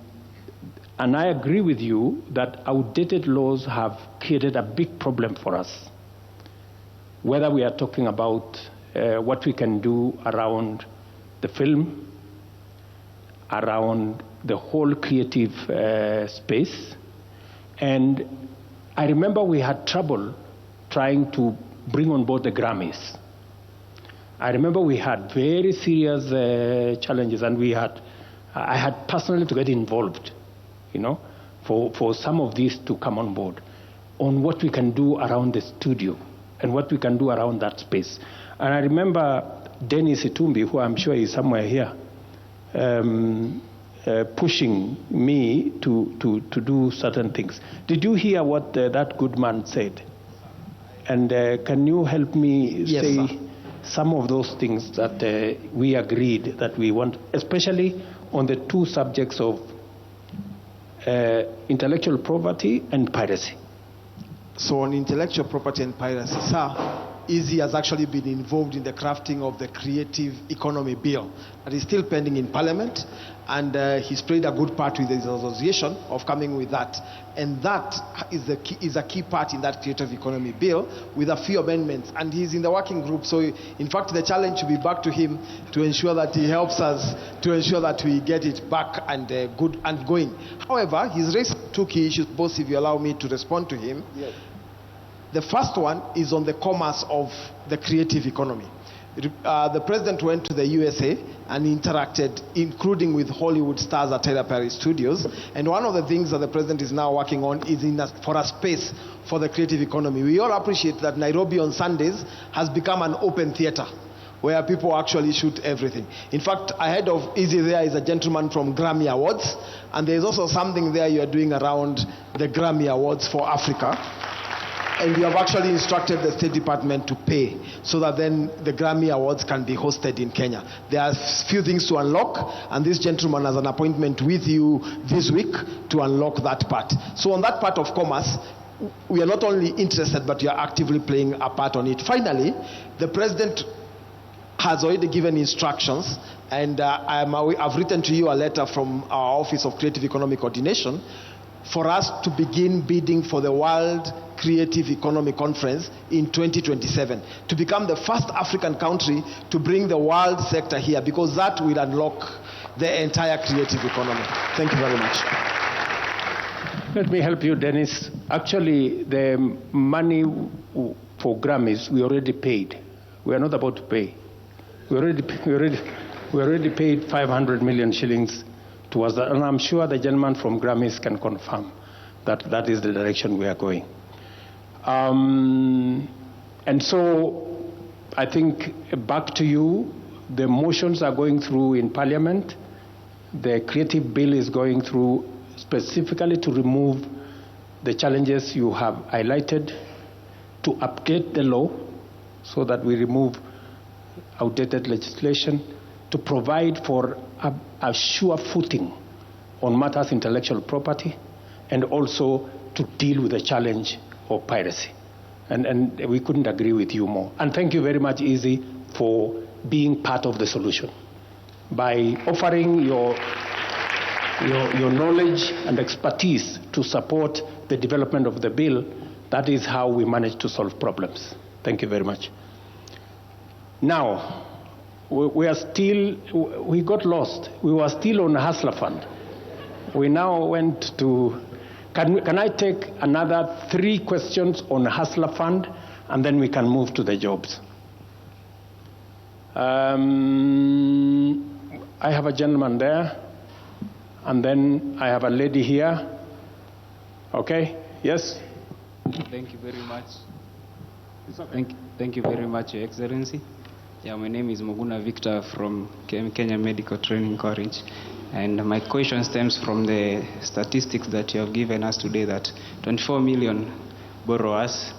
A: I agree with you that outdated laws have created a big problem for us. Whether we are talking about what we can do around the film, around the whole creative space. And I remember we had trouble trying to bring on board the Grammys. I remember we had very serious challenges, and I had personally to get involved, for some of these to come on board, on what we can do around the studio and what we can do around that space. And I remember Dennis Itumbi, who I'm sure is somewhere here, pushing me to do certain things. Did you hear what that good man said? And can you help me say some of those things that we agreed that we want, especially on the two subjects of intellectual property and piracy.
J: So on intellectual property and piracy, sir, Easy has actually been involved in the crafting of the Creative Economy Bill that is still pending in Parliament, and he's played a good part with his association of coming with that. And that is a key part in that Creative Economy Bill with a few amendments, and he's in the working group. So in fact the challenge will be back to him to ensure that he helps us to ensure that we get it back and good and going. However, he's raised two key issues, both if you allow me to respond to him. Yes. The first one is on the commerce of the creative economy. The president went to the USA and interacted, including with Hollywood stars at Tyler Perry Studios. And one of the things that the president is now working on is for a space for the creative economy. We all appreciate that Nairobi on Sundays has become an open theater where people actually shoot everything. In fact, ahead of Easy there is a gentleman from Grammy Awards, and there's also something there you are doing around the Grammy Awards for Africa. And you have actually instructed the State Department to pay so that then the Grammy Awards can be hosted in Kenya. There are a few things to unlock, and this gentleman has an appointment with you this week to unlock that part. So on that part of commerce, we are not only interested, but you are actively playing a part on it. Finally, the president has already given instructions, and I've written to you a letter from our Office of Creative Economic Coordination for us to begin bidding for the World Creative Economy Conference in 2027 to become the first African country to bring the world sector here, because that will unlock the entire creative economy. Thank you very much.
A: Let me help you, Dennis. Actually, the money for Grammys we already paid. We are not about to pay. We already paid 500 million shillings towards that, and I'm sure the gentleman from Grammys can confirm that that is the direction we are going. And so I think back to you, the motions are going through in Parliament. The creative bill is going through specifically to remove the challenges you have highlighted, to update the law so that we remove outdated legislation, to provide for a sure footing on matters intellectual property, and also to deal with the challenge of piracy. And we couldn't agree with you more. And thank you very much, Easy, for being part of the solution. By offering your knowledge and expertise to support the development of the bill, that is how we manage to solve problems. Thank you very much. Now, we got lost. We were still on Hustler Fund. We now went to, can I take another 3 questions on Hustler Fund, and then we can move to the jobs? I have a gentleman there, and then I have a lady here. Okay, yes?
K: Thank you very much. Thank you very much, Your Excellency. Yeah, my name is Moguna Victor from Kenya Medical Training College, and my question stems from the statistics that you have given us today, that 24 million borrowers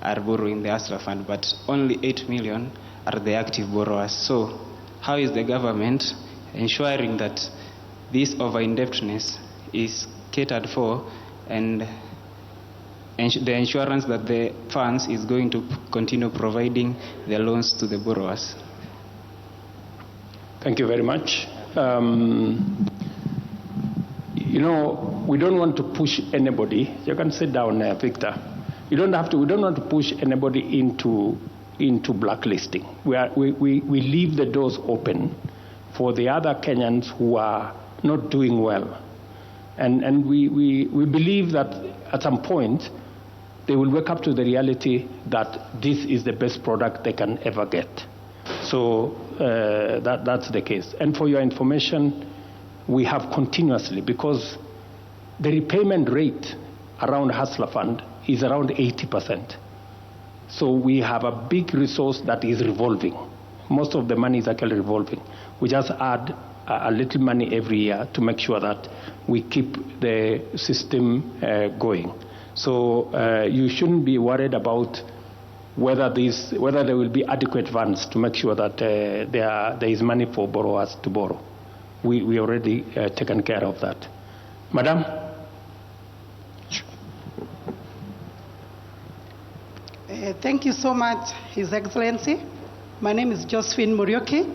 K: are borrowing the Hustler Fund, but only 8 million are the active borrowers. So how is the government ensuring that this over-indebtedness is catered for, and the insurance that the funds is going to continue providing the loans to the borrowers?
A: Thank you very much. You know, we don't want to push anybody. You can sit down, Victor. We don't want to push anybody into blacklisting. We leave the doors open for the other Kenyans who are not doing well. And we believe that at some point, they will wake up to the reality that this is the best product they can ever get. So that's the case. And for your information, we have continuously, because the repayment rate around Hustler Fund is around 80%. So we have a big resource that is revolving. Most of the money is actually revolving. We just add a little money every year to make sure that we keep the system going. So you shouldn't be worried about whether there will be adequate funds to make sure that there is money for borrowers to borrow. we already taken care of that. Madam?
L: Thank you so much, His Excellency. My name is Josephine Murioki.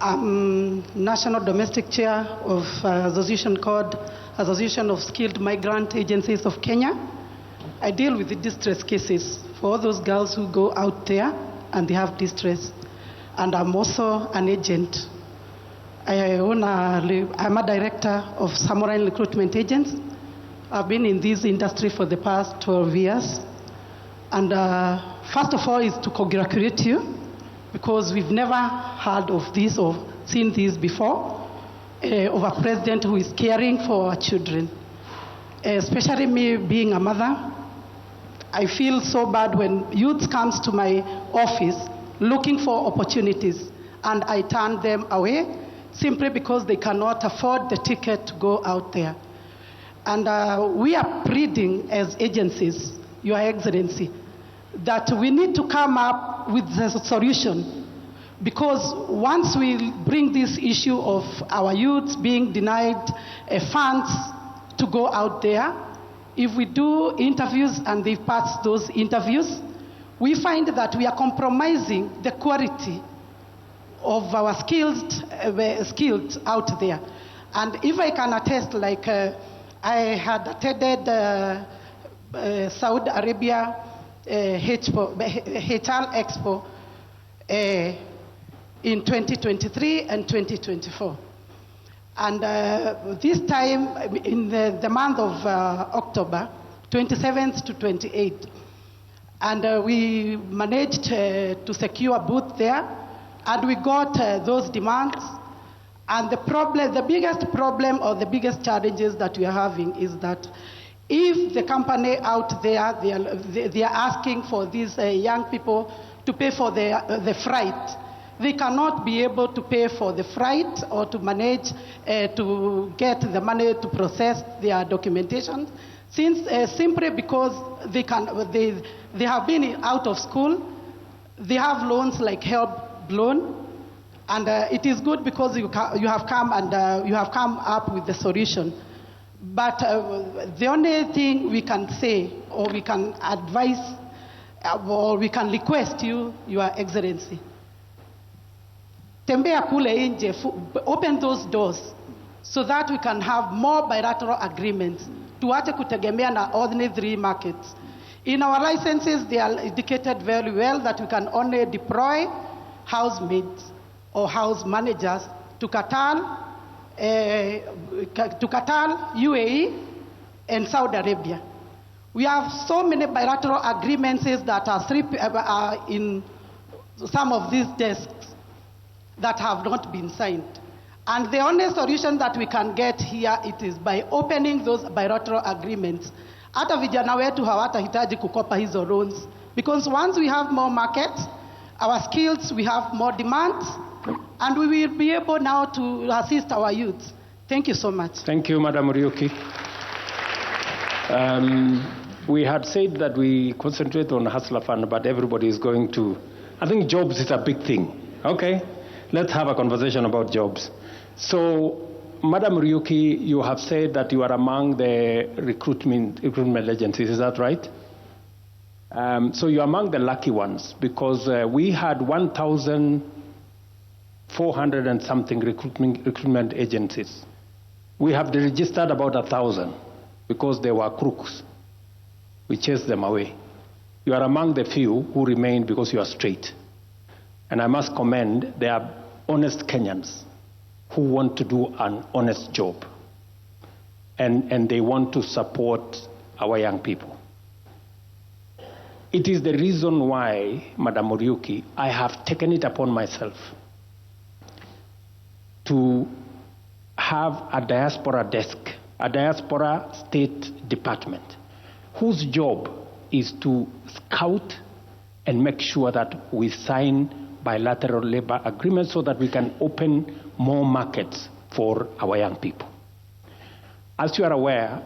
L: I'm National Domestic Chair of association called Association of Skilled Migrant Agencies of Kenya. I deal with the distress cases for all those girls who go out there and they have distress. And I'm also an agent. I'm a director of Samurai Recruitment Agents. I've been in this industry for the past 12 years. And first of all is to congratulate you, because we've never heard of this or seen this before, of a president who is caring for our children. Especially me being a mother, I feel so bad when youth comes to my office looking for opportunities, and I turn them away simply because they cannot afford the ticket to go out there. And we are pleading as agencies, Your Excellency, that we need to come up with a solution, because once we bring this issue of our youth being denied funds to go out there, if we do interviews and they pass those interviews, we find that we are compromising the quality of our skilled out there. And if I can attest, like I had attended Saudi Arabia HR Expo in 2023 and 2024. And this time, in the month of October, 27th to 28th. And we managed to secure a booth there, and we got those demands. And the biggest problem or the biggest challenges that we are having is that if the company out there, they are asking for these young people to pay for the freight, they cannot be able to pay for the freight or to manage to get the money to process their documentation, since simply because they have been out of school, they have loans like help loan, and it is good because you have come up with the solution. But the only thing we can say, or we can advise, or we can request you, Your Excellency, tembea kule nje, open those doors so that we can have more bilateral agreements. Tuache kutegemea na ordinary markets. In our licenses, they are indicated very well that we can only deploy housemaids or house managers to Qatar, UAE, and Saudi Arabia. We have so many bilateral agreements that are in some of these desks that have not been signed. And the only solution that we can get here, it is by opening those bilateral agreements. Hata vijana wetu hawatahitaji kukopa hizo loans, because once we have more markets, our skills, we have more demands, and we will be able now to assist our youth. Thank you so much.
A: Thank you, Madam Muriuki. We had said that we concentrate on Hustler Fund, but everybody is going to, I think jobs is a big thing. Okay, let's have a conversation about jobs. So, Madam Muriuki, you have said that you are among the recruitment agencies, is that right? So you're among the lucky ones, because we had 1,400 and something recruitment agencies. We have registered about 1,000 because they were crooks. We chased them away. You are among the few who remained because you are straight. And I must commend, they are honest Kenyans who want to do an honest job. And they want to support our young people. It is the reason why, Madam Muriuki, I have taken it upon myself to have a diaspora desk, a diaspora state department, whose job is to scout and make sure that we sign bilateral labor agreements so that we can open more markets for our young people. As you are aware,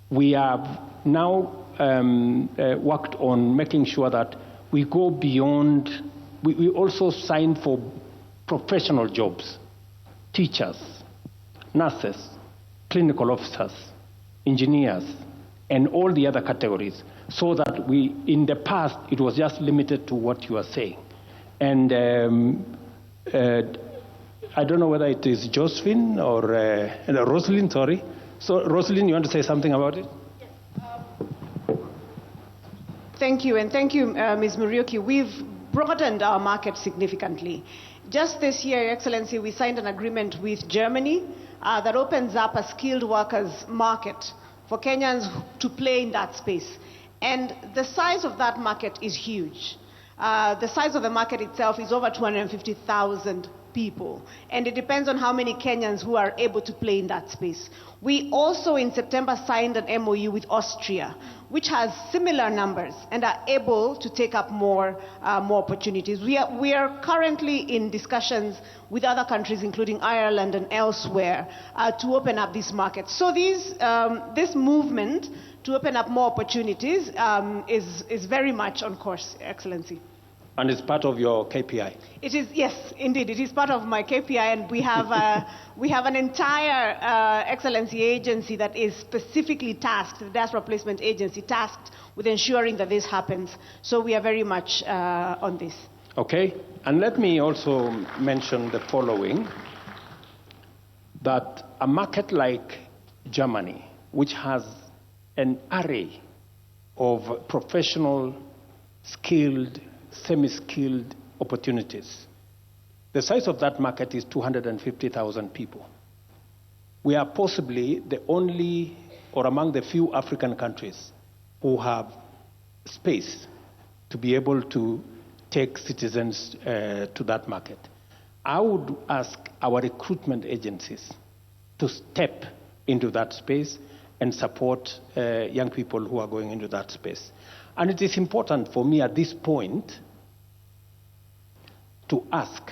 A: we have now worked on making sure that we go beyond, we also sign for professional jobs, teachers, nurses, clinical officers, engineers, and all the other categories, so that in the past, it was just limited to what you are saying. And I don't know whether it is Josephine or Rosalind, sorry. So, Rosalind, you want to say something about it?
F: Thank you, and thank you, Ms. Muriuki. We've broadened our market significantly. Just this year, Your Excellency, we signed an agreement with Germany that opens up a skilled workers market for Kenyans to play in that space. And the size of that market is huge. The size of the market itself is over 250,000 people, and it depends on how many Kenyans who are able to play in that space. We also in September signed an MOU with Austria, which has similar numbers and are able to take up more opportunities. We are currently in discussions with other countries, including Ireland and elsewhere, to open up this market. So this movement to open up more opportunities is very much on course, Excellency.
A: And it's part of your KPI?
F: It is, yes, indeed. It is part of my KPI, and we have an entire Excellency agency that is specifically tasked, the Diaspora Placement Agency, tasked with ensuring that this happens. So we are very much on this.
A: Okay. And let me also mention the following, that a market like Germany, which has an array of professional, skilled, semi-skilled opportunities. The size of that market is 250,000 people. We are possibly the only or among the few African countries who have space to be able to take citizens to that market. I would ask our recruitment agencies to step into that space and support young people who are going into that space. And it is important for me at this point to ask,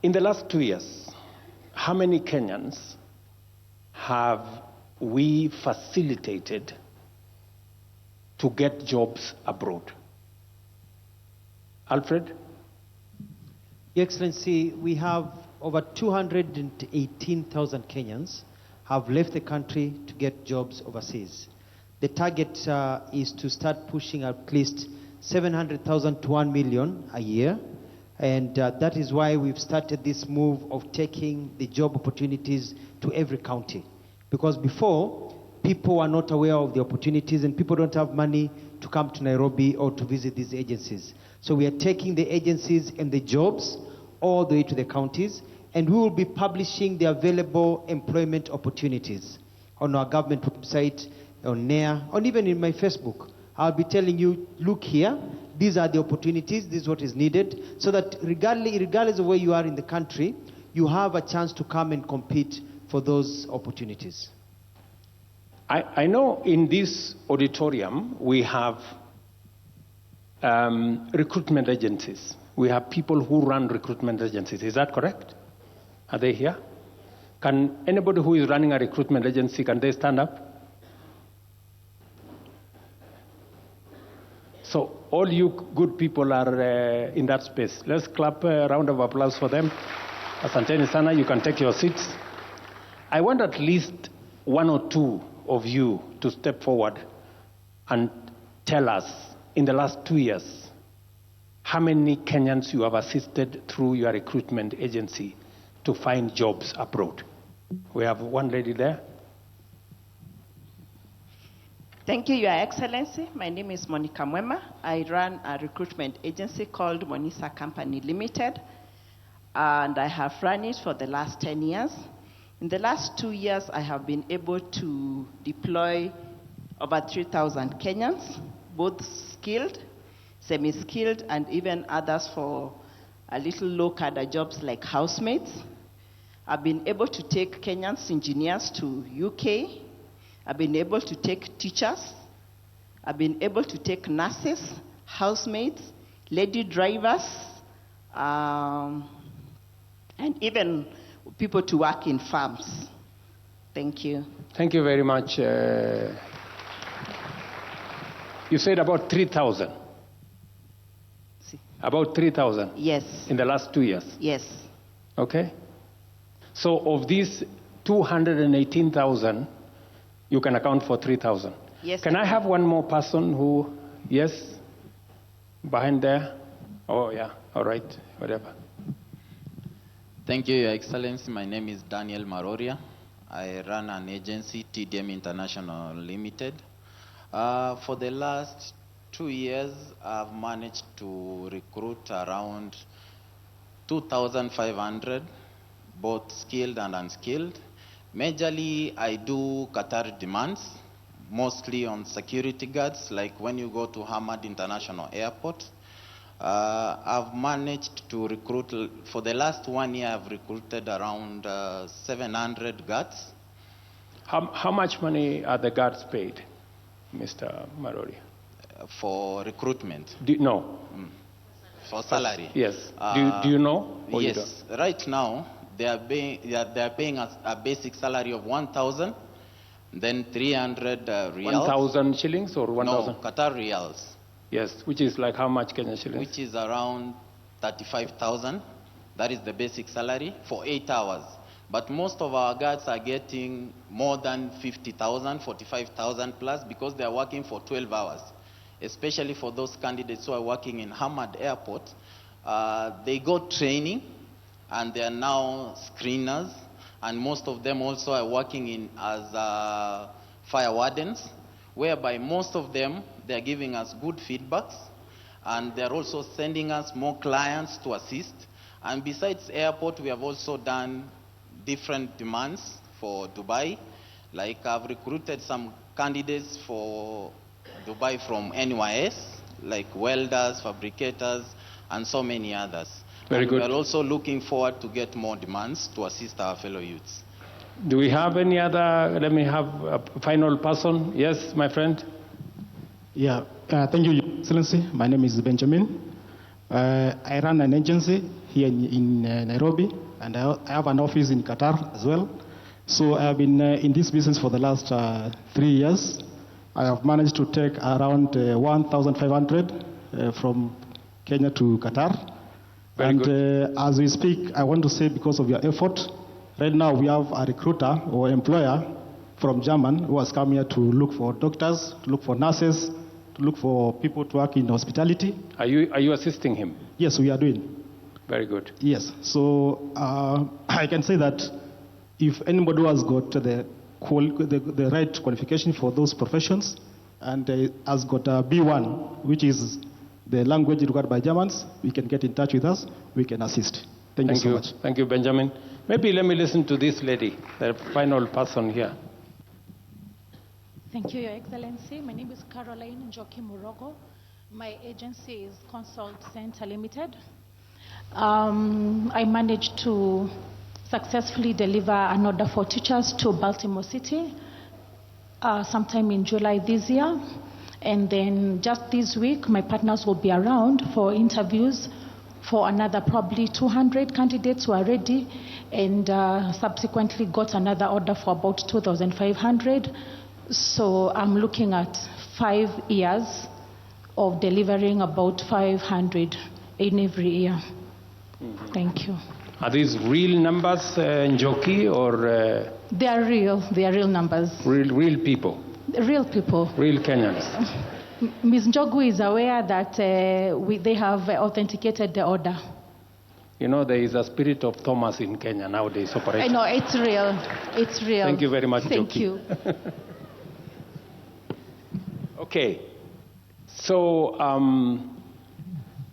A: in the last 2 years, how many Kenyans have we facilitated to get jobs abroad? Alfred?
E: Your Excellency, we have over 218,000 Kenyans have left the country to get jobs overseas. The target is to start pushing at least 700,000 to 1 million a year. And that is why we've started this move of taking the job opportunities to every county. Because before, people were not aware of the opportunities and people don't have money to come to Nairobi or to visit these agencies. So we are taking the agencies and the jobs all the way to the counties, and we will be publishing the available employment opportunities on our government website, on NAIR, or even in my Facebook. I'll be telling you, look here, these are the opportunities, this is what is needed, so that regardless of where you are in the country, you have a chance to come and compete for those opportunities.
A: I know in this auditorium we have recruitment agencies. We have people who run recruitment agencies. Is that correct? Are they here? Can anybody who is running a recruitment agency, can they stand up? So all you good people are in that space. Let's clap a round of applause for them. Asanteni sana, you can take your seats. I want at least one or two of you to step forward and tell us, in the last 2 years, how many Kenyans you have assisted through your recruitment agency to find jobs abroad. We have one lady there.
M: Thank you, Your Excellency. My name is Monica Mwema. I run a recruitment agency called Monisa Company Limited, and I have run it for the last 10 years. In the last 2 years, I have been able to deploy over 3,000 Kenyans, both skilled, semi-skilled, and even others for a little low-cadre jobs like housemaids. I've been able to take Kenyans engineers to UK. I've been able to take teachers. I've been able to take nurses, housemaids, lady drivers, and even people to work in farms. Thank you.
A: Thank you very much. You said about 3,000. About 3,000?
M: Yes.
A: In the last 2 years?
M: Yes.
A: Okay. So of these 218,000, you can account for 3,000.
M: Yes.
A: Can I have one more person who, yes, behind there? Oh, yeah, all right, whatever.
N: Thank you, Your Excellency. My name is Daniel Maroria. I run an agency, TDM International Limited. For the last 2 years, I've managed to recruit around 2,500, both skilled and unskilled. Majorly, I do Qatar demands, mostly on security guards, like when you go to Hamad International Airport. I've managed to recruit, for the last 1 year, I've recruited around 700 guards.
A: How much money are the guards paid, Mr. Marori?
N: For recruitment?
A: No.
N: For salary?
A: Yes. Do you know?
N: Yes. Right now, they are paying us a basic salary of 1,000, then 300 riyals.
A: 1,000 shillings or 1,000?
N: No, Qatar riyals.
A: Yes, which is like how much Kenyan shillings?
N: Which is around 35,000. That is the basic salary for 8 hours. But most of our guards are getting more than 50,000, 45,000 plus because they are working for 12 hours. Especially for those candidates who are working in Hamad Airport. They got training and they are now screeners. And most of them also are working as fire wardens, whereby most of them, they're giving us good feedbacks, and they're also sending us more clients to assist. And besides airport, we have also done different demands for Dubai. Like I've recruited some candidates for Dubai from NYS, like welders, fabricators, and so many others.
A: Very good.
N: We're also looking forward to get more demands to assist our fellow youths.
A: Do we have any other, let me have a final person. Yes, my friend?
O: Yeah, thank you, Your Excellency. My name is Benjamin. I run an agency here in Nairobi, and I have an office in Qatar as well. So I have been in this business for the last 3 years. I have managed to take around 1,500 from Kenya to Qatar.
A: Very good.
O: As we speak, I want to say because of your effort, right now we have a recruiter or employer from Germany who has come here to look for doctors, to look for nurses, to look for people to work in hospitality.
A: Are you assisting him?
O: Yes, we are doing.
A: Very good.
O: Yes, so I can say that if anybody who has got the right qualification for those professions and has got a B1, which is the language required by Germans, we can get in touch with us, we can assist. Thank you so much.
A: Thank you, Benjamin. Maybe let me listen to this lady, the final person here.
P: Thank you, Your Excellency. My name is Caroline Njoki Murogo. My agency is Consult Center Limited. I managed to successfully deliver an order for teachers to Baltimore City sometime in July this year. And then just this week, my partners will be around for interviews for another probably 200 candidates who are ready, and subsequently got another order for about 2,500. So I'm looking at 5 years of delivering about 500 in every year. Mm-hmm. Thank you.
A: Are these real numbers, Njoki, or?
P: They are real numbers.
A: Real people?
P: Real people.
A: Real Kenyans.
P: Ms. Njogu is aware that they have authenticated the order.
A: You know, there is a spirit of Thomas in Kenya nowadays operating.
P: I know, it's real. It's real.
A: Thank you very much,
P: Thank
A: Njoki.
P: you.
A: Okay. So,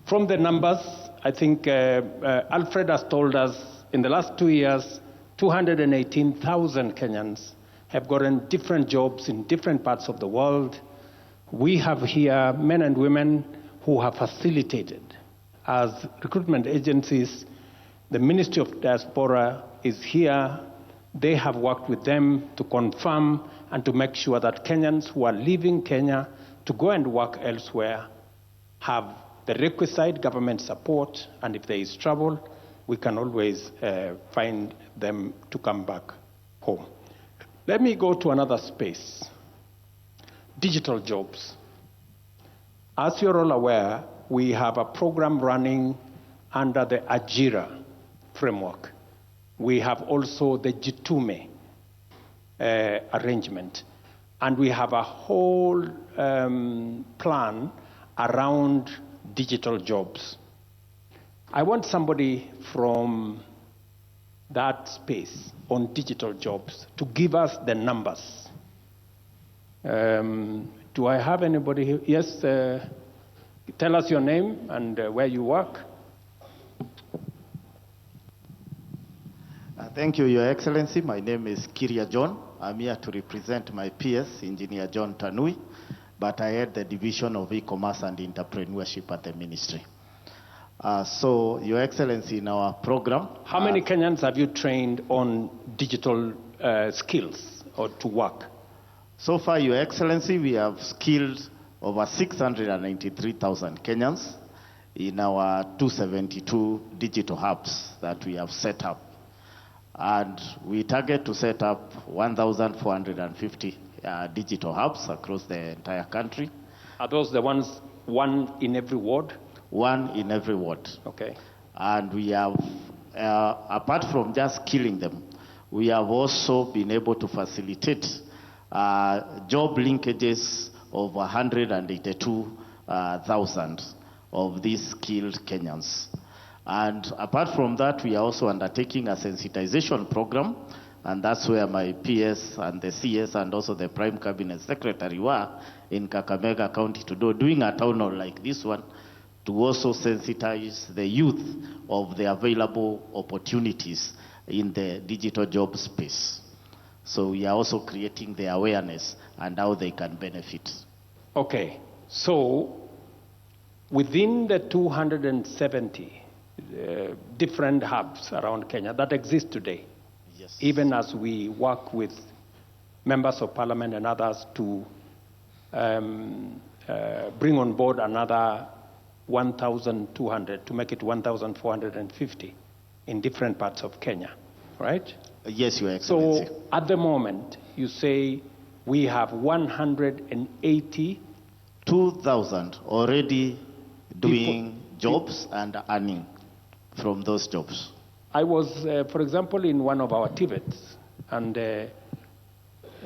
A: from the numbers, I think Alfred has told us in the last 2 years, 218,000 Kenyans have gotten different jobs in different parts of the world. We have here men and women who have facilitated as recruitment agencies. The Ministry of Diaspora is here. They have worked with them to confirm and to make sure that Kenyans who are leaving Kenya to go and work elsewhere have the requisite government support, and if there is trouble, we can always find them to come back home. Let me go to another space. Digital jobs. As you're all aware, we have a program running under the Ajira framework. We have also the Jitume arrangement. And we have a whole plan around digital jobs. I want somebody from that space on digital jobs to give us the numbers. Do I have anybody here? Yes, tell us your name and where you work.
Q: Thank you, Your Excellency. My name is Kiria John. I'm here to represent my PS, Engineer John Tanui, but I head the Division of E-Commerce and Entrepreneurship at the Ministry. So, Your Excellency, in our program...
A: How many Kenyans have you trained on digital skills or to work?
Q: So far, Your Excellency, we have skilled over 693,000 Kenyans in our 272 digital hubs that we have set up. And we target to set up 1,450 digital hubs across the entire country.
A: Are those the ones, one in every ward?
Q: One in every ward.
A: Okay.
Q: And we have, apart from just skilling them, we have also been able to facilitate job linkages of 182,000 of these skilled Kenyans. And apart from that, we are also undertaking a sensitization program, and that's where my PS and the CS and also the Prime Cabinet Secretary were in Kakamega County doing a town hall like this one to also sensitize the youth of the available opportunities in the digital job space. So we are also creating the awareness and how they can benefit.
A: Okay, so within the 270 different hubs around Kenya that exist today,
Q: yes,
A: even as we work with members of parliament and others to bring on board another 1,200 to make it 1,450 in different parts of Kenya, right?
Q: Yes, Your Excellency.
A: So at the moment, you say we have 182,000
Q: already doing jobs and earning from those jobs.
A: I was, for example, in one of our TVETs, and there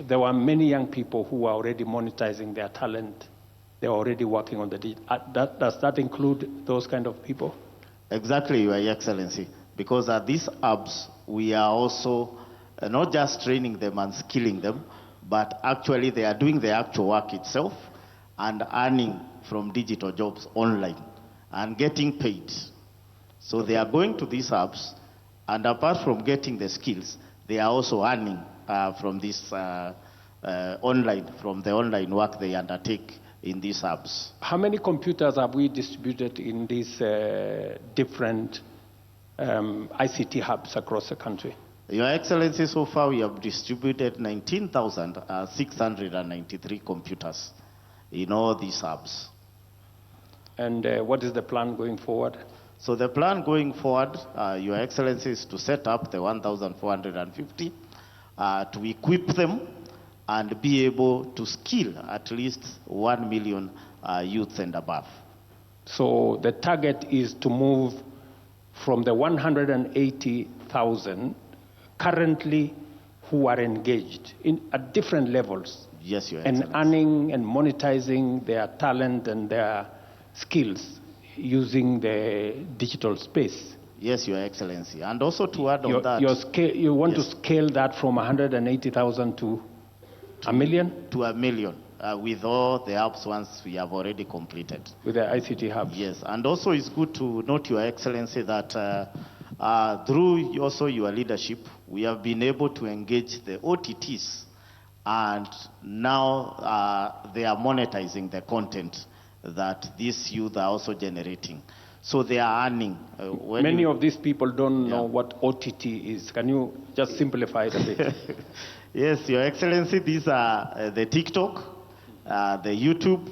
A: were many young people who were already monetizing their talent. They were already working on the does that include those kind of people?
Q: Exactly, Your Excellency. Because at these hubs, we are also not just training them and skilling them, but actually they are doing the actual work itself and earning from digital jobs online and getting paid. So they are going to these hubs, and apart from getting the skills, they are also earning from this from the online work they undertake in these hubs.
A: How many computers have we distributed in these different ICT hubs across the country?
Q: Your Excellency, so far we have distributed 19,693 computers in all these hubs.
A: And what is the plan going forward?
Q: So the plan going forward, Your Excellency, is to set up the 1,450, to equip them and be able to skill at least 1 million youths and above.
A: So the target is to move from the 180,000 currently who are engaged at different levels.
Q: Yes, Your
A: and
Q: Excellency.
A: earning and monetizing their talent and their skills using the digital space.
Q: Yes, Your Excellency. And also to add on that...
A: you want to scale that from 180,000 to a million?
Q: To a million, with all the hubs once we have already completed.
A: With the ICT hubs?
Q: Yes, and also it's good to note, Your Excellency, that through also your leadership, we have been able to engage the OTTs, and now they are monetizing the content that these youth are also generating. So they are earning.
A: Many of these people don't know what OTT is. Can you just simplify it a bit?
Q: Yes, Your Excellency, these are the TikTok, the YouTube,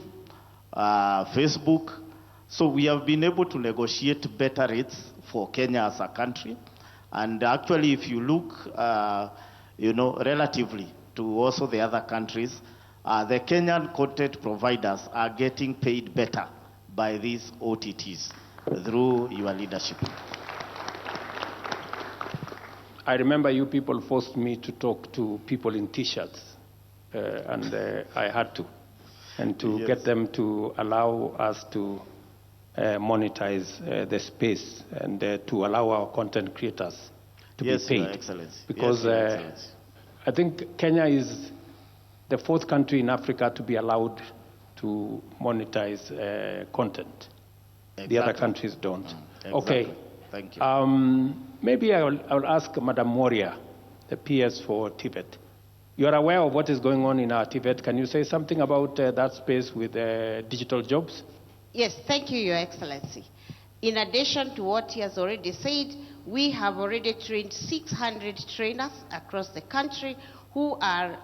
Q: Facebook. So we have been able to negotiate better rates for Kenya as a country. And actually, if you look, relatively to also the other countries, the Kenyan content providers are getting paid better by these OTTs through your leadership.
A: I remember you people forced me to talk to people in T-shirts, and I had to, and to get them to allow us to monetize the space and to allow our content creators to be paid.
Q: Your Excellency.
A: Because
Q: Your Excellency.
A: I think Kenya is the 4th country in Africa to be allowed to monetize content.
Q: Exactly.
A: The other countries don't.
Q: Exactly.
A: Okay.
Q: Thank you.
A: Maybe I'll ask Madam Moria, the PS for Tibet. You are aware of what is going on in our Tibet. Can you say something about that space with digital jobs?
R: Yes, thank you, Your Excellency. In addition to what he has already said, we have already trained 600 trainers across the country who are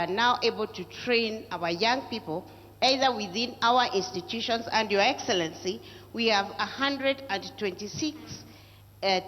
R: now able to train our young people either within our institutions, and Your Excellency, we have 126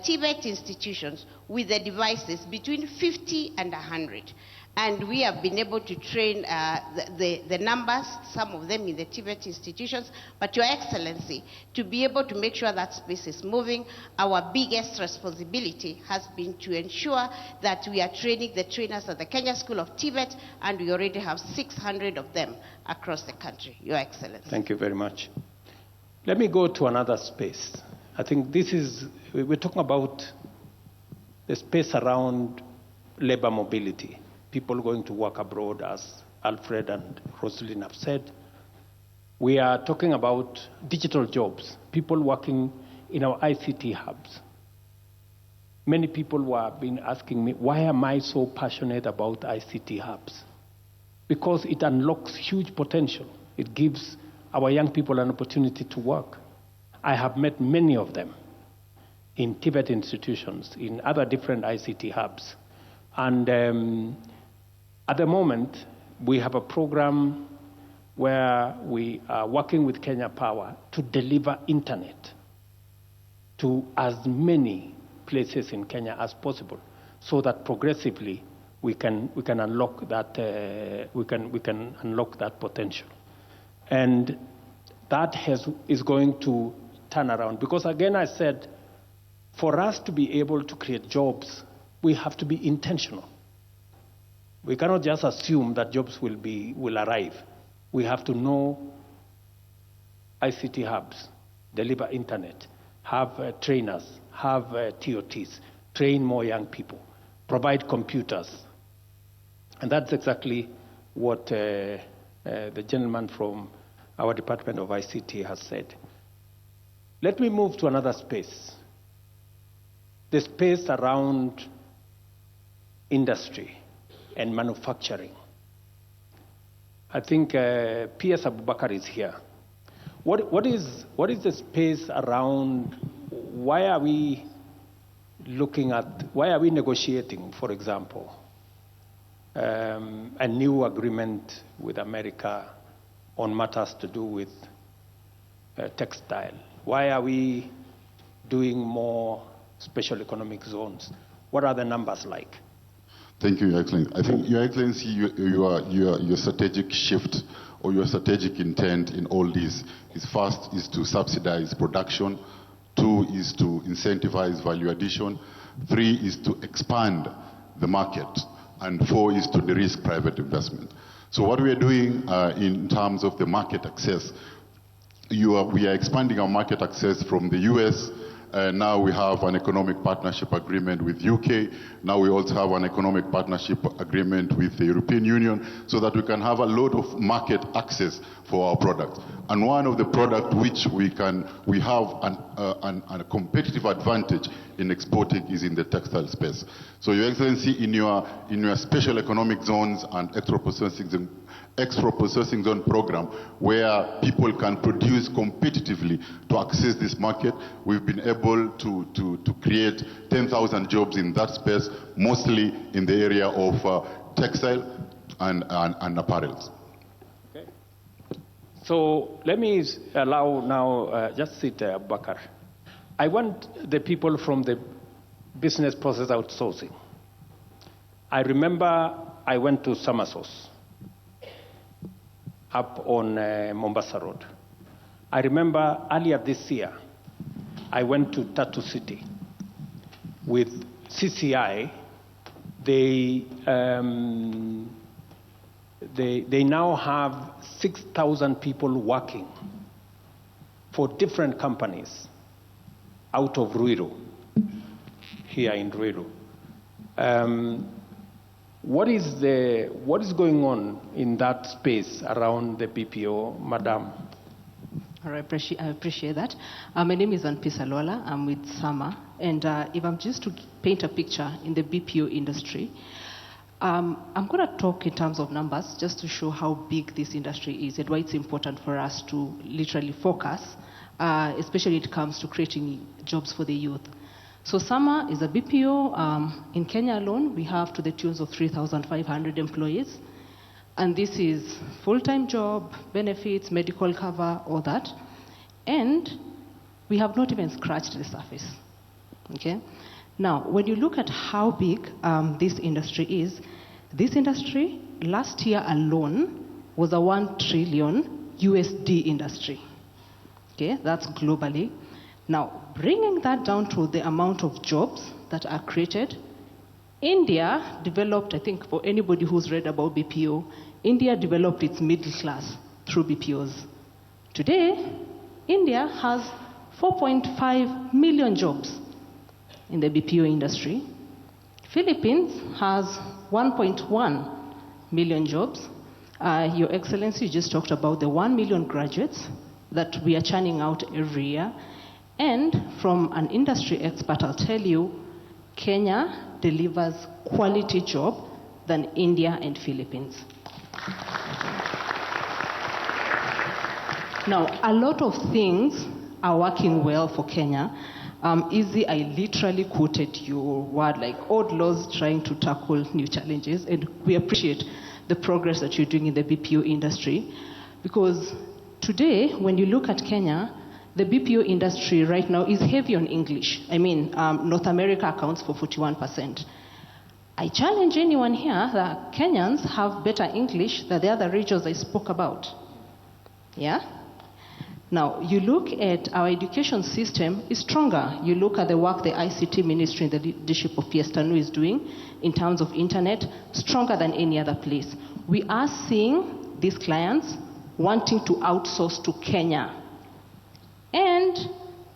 R: Tibet institutions with the devices between 50 and 100. And we have been able to train the numbers, some of them in the Tibet institutions, but Your Excellency, to be able to make sure that space is moving, our biggest responsibility has been to ensure that we are training the trainers at the Kenya School of Tibet, and we already have 600 of them across the country, Your Excellency.
A: Thank you very much. Let me go to another space. I think we're talking about the space around labor mobility. People going to work abroad, as Alfred and Rosalind have said. We are talking about digital jobs, people working in our ICT hubs. Many people have been asking me, why am I so passionate about ICT hubs? Because it unlocks huge potential. It gives our young people an opportunity to work. I have met many of them in Tibet institutions, in other different ICT hubs. And at the moment, we have a program where we are working with Kenya Power to deliver internet to as many places in Kenya as possible, so that progressively we can unlock that unlock that potential, and that is going to turn around. Because again, I said, for us to be able to create jobs, we have to be intentional. We cannot just assume that jobs will arrive. We have to know ICT hubs, deliver internet, have trainers, have TOTs, train more young people, provide computers. And that's exactly what the gentleman from our Department of ICT has said. Let me move to another space, the space around industry and manufacturing. I think P.S. Abubakar is here. What is the space around, why are we negotiating, for example, a new agreement with America on matters to do with textile? Why are we doing more special economic zones? What are the numbers like?
S: Thank you, Your Excellency. I think, Your Excellency, your strategic shift or your strategic intent in all this is, first, is to subsidize production, 2 is to incentivize value addition, 3 is to expand the market, and 4 is to de-risk private investment. So what we are doing in terms of the market access, we are expanding our market access from the US. Now we have an economic partnership agreement with UK. Now we also have an economic partnership agreement with the European Union, so that we can have a lot of market access for our products. And one of the products which we have a competitive advantage in exporting is in the textile space. So, Your Excellency, in your special economic zones and extra processing zone program, where people can produce competitively to access this market, we've been able to create 10,000 jobs in that space, mostly in the area of textile and apparels.
A: Okay. So let me allow now, just sit there, Bakar. I want the people from the business process outsourcing. I remember I went to Samasos up on Mombasa Road. I remember earlier this year, I went to Tatu City with CCI, they now have 6,000 people working for different companies out of Ruiru, here in Ruiru. What is going on in that space around the BPO, Madam?
T: All right, I appreciate that. My name is Anpisa Lola. I'm with SAMA. And if I'm just to paint a picture in the BPO industry, I'm going to talk in terms of numbers just to show how big this industry is and why it's important for us to literally focus, especially when it comes to creating jobs for the youth. So SAMA is a BPO. In Kenya alone, we have to the tunes of 3,500 employees. And this is full-time job, benefits, medical cover, all that. And we have not even scratched the surface. Okay? Now, when you look at how big this industry is, this industry last year alone was a $1 trillion USD industry. Okay? That's globally. Now, bringing that down to the amount of jobs that are created, India developed, I think for anybody who's read about BPO, India developed its middle class through BPOs. Today, India has 4.5 million jobs in the BPO industry. Philippines has 1.1 million jobs. Your Excellency just talked about the 1 million graduates that we are churning out every year. And from an industry expert, I'll tell you, Kenya delivers quality job than India and Philippines. Now, a lot of things are working well for Kenya. Easy, I literally quoted your word like old laws trying to tackle new challenges, and we appreciate the progress that you're doing in the BPO industry, because today, when you look at Kenya, the BPO industry right now is heavy on English. I mean, North America accounts for 41%. I challenge anyone here that Kenyans have better English than the other regions I spoke about. Yeah? Now, you look at our education system is stronger. You look at the work the ICT ministry and the leadership of PS Tanu is doing in terms of internet, stronger than any other place. We are seeing these clients wanting to outsource to Kenya. And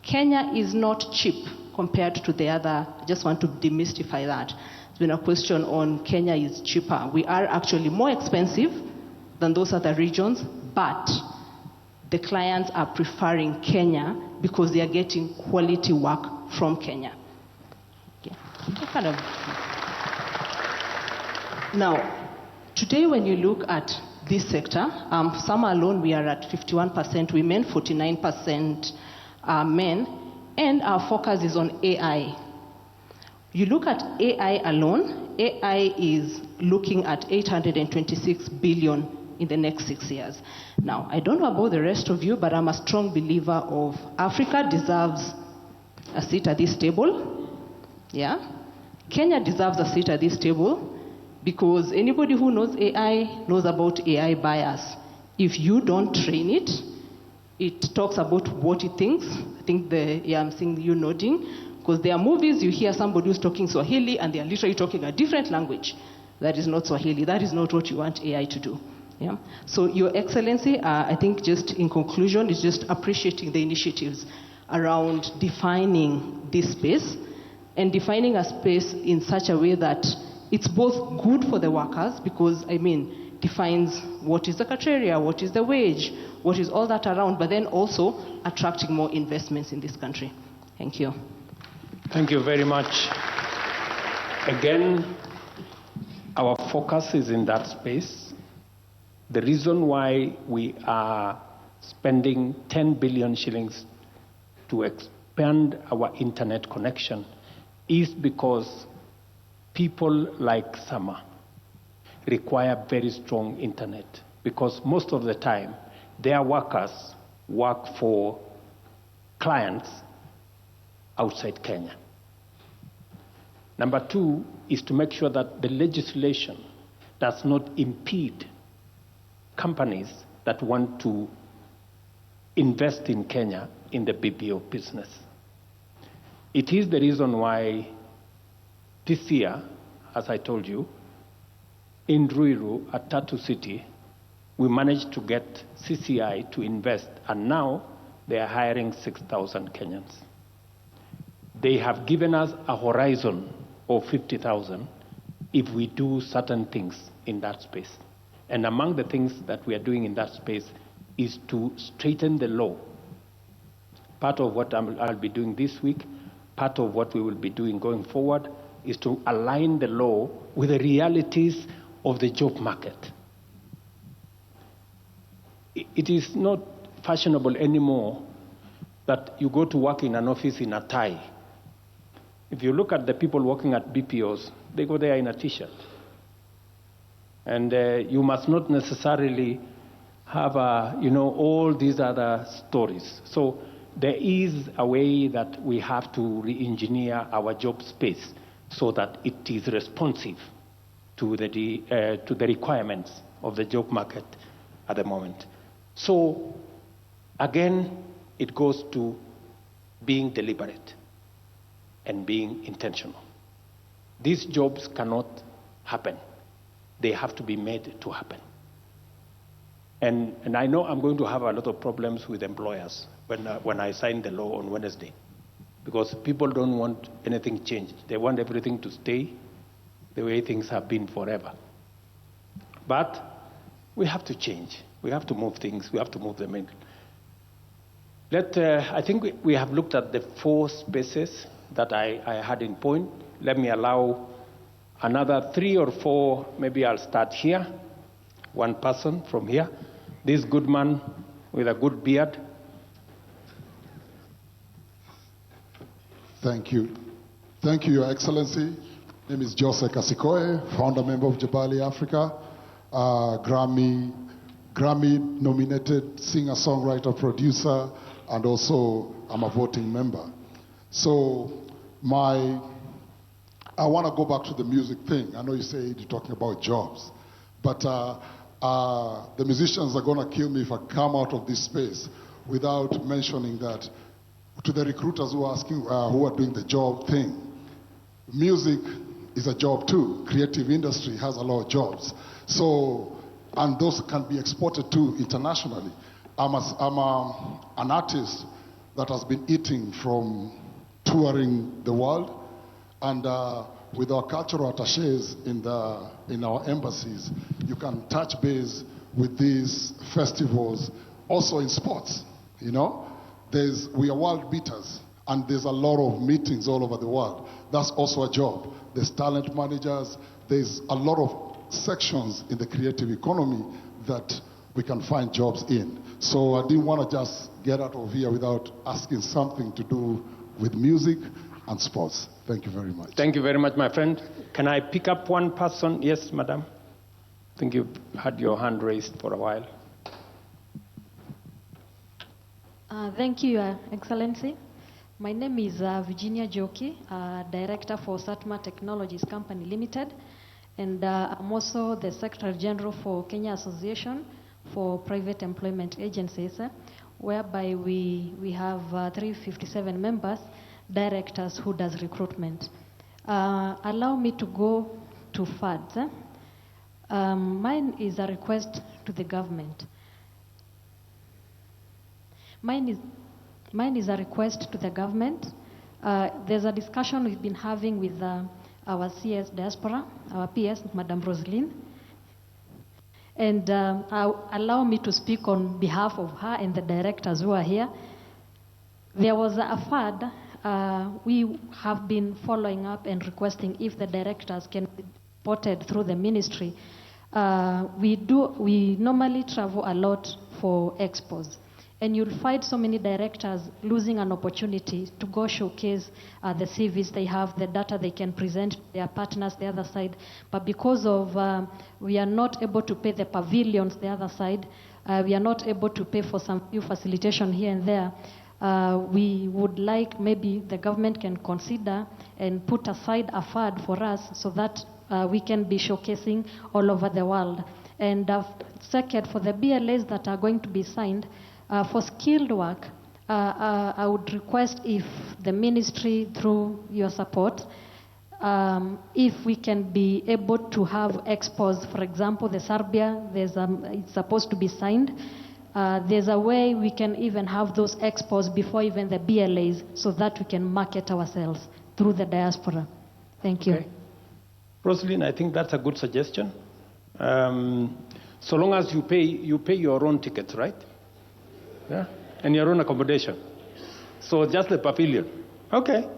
T: Kenya is not cheap compared to the other. I just want to demystify that. There's been a question on Kenya is cheaper. We are actually more expensive than those other regions, but the clients are preferring Kenya because they are getting quality work from Kenya. Okay. Now, today when you look at this sector, some alone we are at 51% women, 49% men, and our focus is on AI. You look at AI alone, AI is looking at 826 billion in the next 6 years. Now, I don't know about the rest of you, but I'm a strong believer of Africa deserves a seat at this table. Yeah? Kenya deserves a seat at this table because anybody who knows AI knows about AI bias. If you don't train it, it talks about what it thinks. I think I'm seeing you nodding. Because there are movies, you hear somebody who's talking Swahili and they are literally talking a different language. That is not Swahili. That is not what you want AI to do. Yeah? So, Your Excellency, I think just in conclusion, is just appreciating the initiatives around defining this space and defining a space in such a way that it's both good for the workers because, defines what is the criteria, what is the wage, what is all that around, but then also attracting more investments in this country. Thank you.
A: Thank you very much. Again, our focus is in that space. The reason why we are spending 10 billion shillings to expand our internet connection is because people like Sama require very strong internet because most of the time their workers work for clients outside Kenya. Number two is to make sure that the legislation does not impede companies that want to invest in Kenya in the BPO business. It is the reason why This year, as I told you, in Ruiru at Tatu City, we managed to get CCI to invest, and now they are hiring 6,000 Kenyans. They have given us a horizon of 50,000 if we do certain things in that space. And among the things that we are doing in that space is to straighten the law. Part of what I'll be doing this week, part of what we will be doing going forward, is to align the law with the realities of the job market. It is not fashionable anymore that you go to work in an office in a tie. If you look at the people working at BPOs, they go there in a t-shirt. And you must not necessarily have all these other stories. So there is a way that we have to re-engineer our job space so that it is responsive to the requirements of the job market at the moment. So again, it goes to being deliberate and being intentional. These jobs cannot happen. They have to be made to happen. And I know I'm going to have a lot of problems with employers when I sign the law on Wednesday, because people don't want anything changed. They want everything to stay the way things have been forever. But we have to change. We have to move things. We have to move them in. I think we have looked at the 4 spaces that I had in point. Let me allow another 3 or 4. Maybe I'll start here. One person from here. This good man with a good beard.
U: Thank you. Thank you, Your Excellency. My name is Jose Kasikoe, founder member of Jabali Africa, Grammy-nominated singer-songwriter, producer, and also I'm a voting member. So I want to go back to the music thing. I know you said you're talking about jobs, but the musicians are going to kill me if I come out of this space without mentioning that to the recruiters who are asking, who are doing the job thing. Music is a job too. Creative industry has a lot of jobs. So, and those can be exported too internationally. I'm an artist that has been eating from touring the world, and with our cultural attaches in our embassies, you can touch base with these festivals. Also in sports, we are world beaters, and there's a lot of meetings all over the world. That's also a job. There's talent managers. There's a lot of sections in the creative economy that we can find jobs in. So I didn't want to just get out of here without asking something to do with music and sports. Thank you very much.
A: Thank you very much, my friend. Can I pick up one person? Yes, madam. I think you've had your hand raised for a while.
V: Thank you, Your Excellency. My name is Virginia Joki, Director for Satma Technologies Company Limited, and I'm also the Secretary General for Kenya Association for Private Employment Agencies, whereby we have 357 members, directors who does recruitment. Allow me to go to FADs. Mine is a request to the government. Mine is a request to the government. There's a discussion we've been having with our CS diaspora, our PS, Madam Rosaline. And allow me to speak on behalf of her and the directors who are here. There was a FAD. We have been following up and requesting if the directors can be supported through the ministry. We normally travel a lot for expos. And you'll find so many directors losing an opportunity to go showcase the CVs they have, the data they can present to their partners the other side. But because of we are not able to pay the pavilions the other side, we are not able to pay for some few facilitation here and there, we would like maybe the government can consider and put aside a fund for us so that we can be showcasing all over the world. And second, for the BLAs that are going to be signed, for skilled work, I would request if the ministry, through your support, if we can be able to have expos, for example, the Serbia, it's supposed to be signed. There's a way we can even have those expos before even the BLAs, so that we can market ourselves through the diaspora. Thank you.
A: Okay. Rosalyn, I think that's a good suggestion. So long as you pay your own tickets, right? Yeah, and your own accommodation. So just the pavilion. Okay.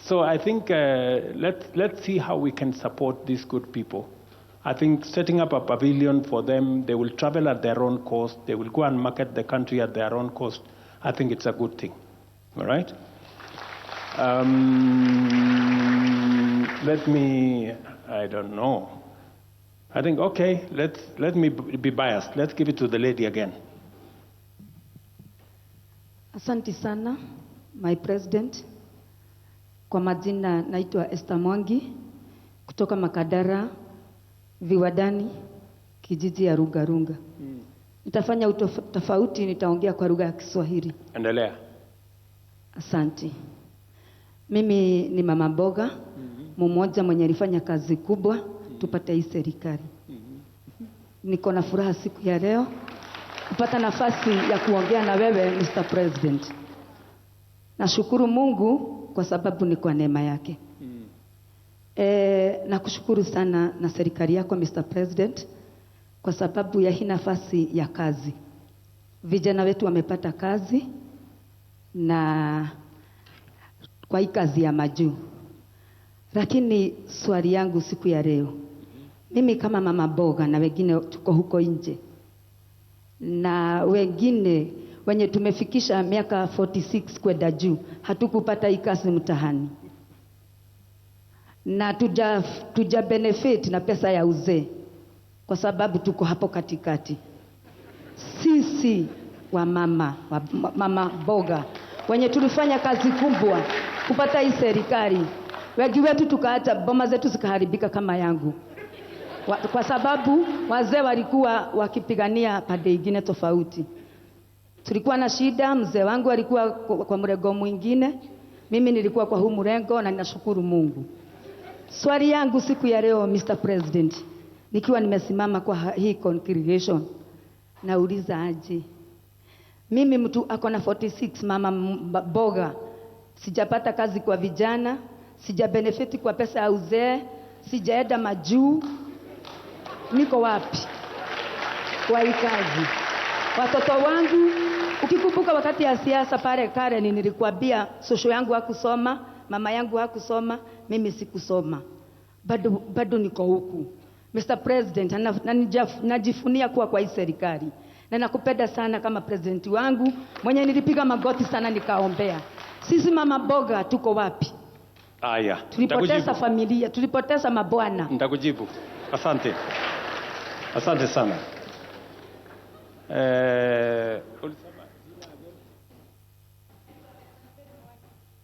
A: So I think let's see how we can support these good people. I think setting up a pavilion for them, they will travel at their own cost. They will go and market the country at their own cost. I think it's a good thing. All right? Let me, I don't know. I think, okay, let me be biased. Let's give it to the lady again.
B: Asante sana, my president. Kwa majina naitwa Esther Mwangi kutoka Makadara Viwadani, kijiji ya Runga. Nitafanya utofauti, nitaongea kwa lugha ya Kiswahili.
A: Endelea.
B: Asante. Mimi ni mama mboga, mmoja mwenye alifanya kazi kubwa tupate hii serikali. Niko na furaha siku ya leo kupata nafasi ya kuongea na wewe Mr. President. Nashukuru Mungu kwa sababu ni kwa neema yake. Nakushukuru sana na serikali yako Mr. President kwa sababu ya hii nafasi ya kazi. Vijana wetu wamepata kazi na kwa hii kazi ya majuu. Lakini swali yangu siku ya leo, mimi kama mama mboga na wengine tuko huko nje na wengine wenye tumefikisha miaka 46 kwenda juu, hatukupata hii kazi mtahani na tuja benefit na pesa ya uzee kwa sababu tuko hapo katikati. Sisi wa mama mboga wenye tulifanya kazi kubwa kupata hii serikali, wengi wetu tukaacha boma zetu zikaharibika kama yangu kwa sababu wazee walikuwa wakipigania pande nyingine tofauti. Tulikuwa na shida, mzee wangu alikuwa kwa mrengo mwingine, mimi nilikuwa kwa huu mrengo, na ninashukuru Mungu. Swali yangu siku ya leo Mr. President, nikiwa nimesimama kwa hii congregation, nauliza aje. Mimi mtu ako na 46, mama mboga, sijapata kazi kwa vijana, sijabenefiti kwa pesa ya uzee, sijaenda majuu. Niko wapi kwa hii kazi? Watoto wangu, ukikumbuka wakati ya siasa pale Karen nilikuambia sosho yangu hakusoma, mama yangu hakusoma, mimi sikusoma. Bado niko huku. Mr. President, najifunia kuwa kwa hii serikali. Na nakupenda sana kama president wangu, mwenye nilipiga magoti sana nikaombea. Sisi mama mboga tuko wapi?
A: Aya.
B: Tulipoteza familia, tulipoteza mabwana.
A: Nitakujibu. Asante. Asante sana.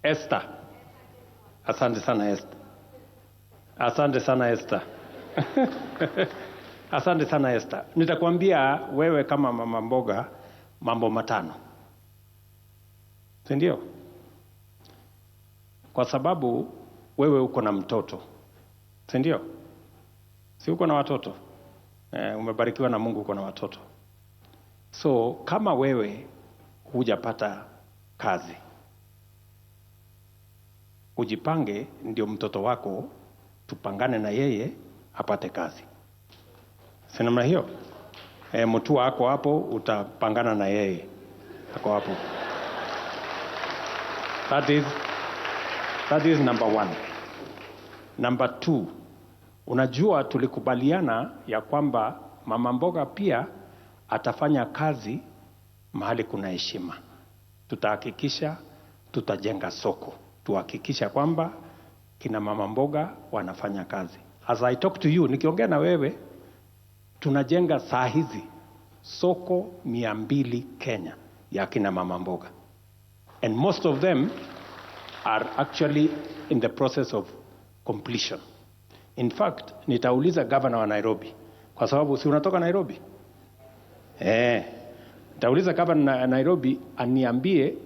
A: Esther. Asante sana Esther. Asante sana Esther. Asante sana Esther. Nitakwambia wewe kama mama mboga mambo matano. Si ndio? Kwa sababu wewe uko na mtoto. Si ndio? Si uko na watoto? Umebarikiwa na Mungu, uko na watoto. So kama wewe hujapata kazi, ujipange ndio mtoto wako tupangane na yeye apate kazi. Si namna hiyo? Mtu wako hapo utapangana na yeye. Ako hapo. That is number 1. Number 2, unajua tulikubaliana ya kwamba mama mboga pia atafanya kazi mahali kuna heshima. Tutahakikisha tutajenga soko. Tuhakikisha kwamba kina mama mboga wanafanya kazi. As I talk to you, nikiongea na wewe, tunajenga saa hizi soko 200 Kenya ya kina mama mboga. And most of them are actually in the process of completion. In fact, nitauliza governor wa Nairobi, kwa sababu si unatoka Nairobi? Nitauliza governor wa Nairobi aniambie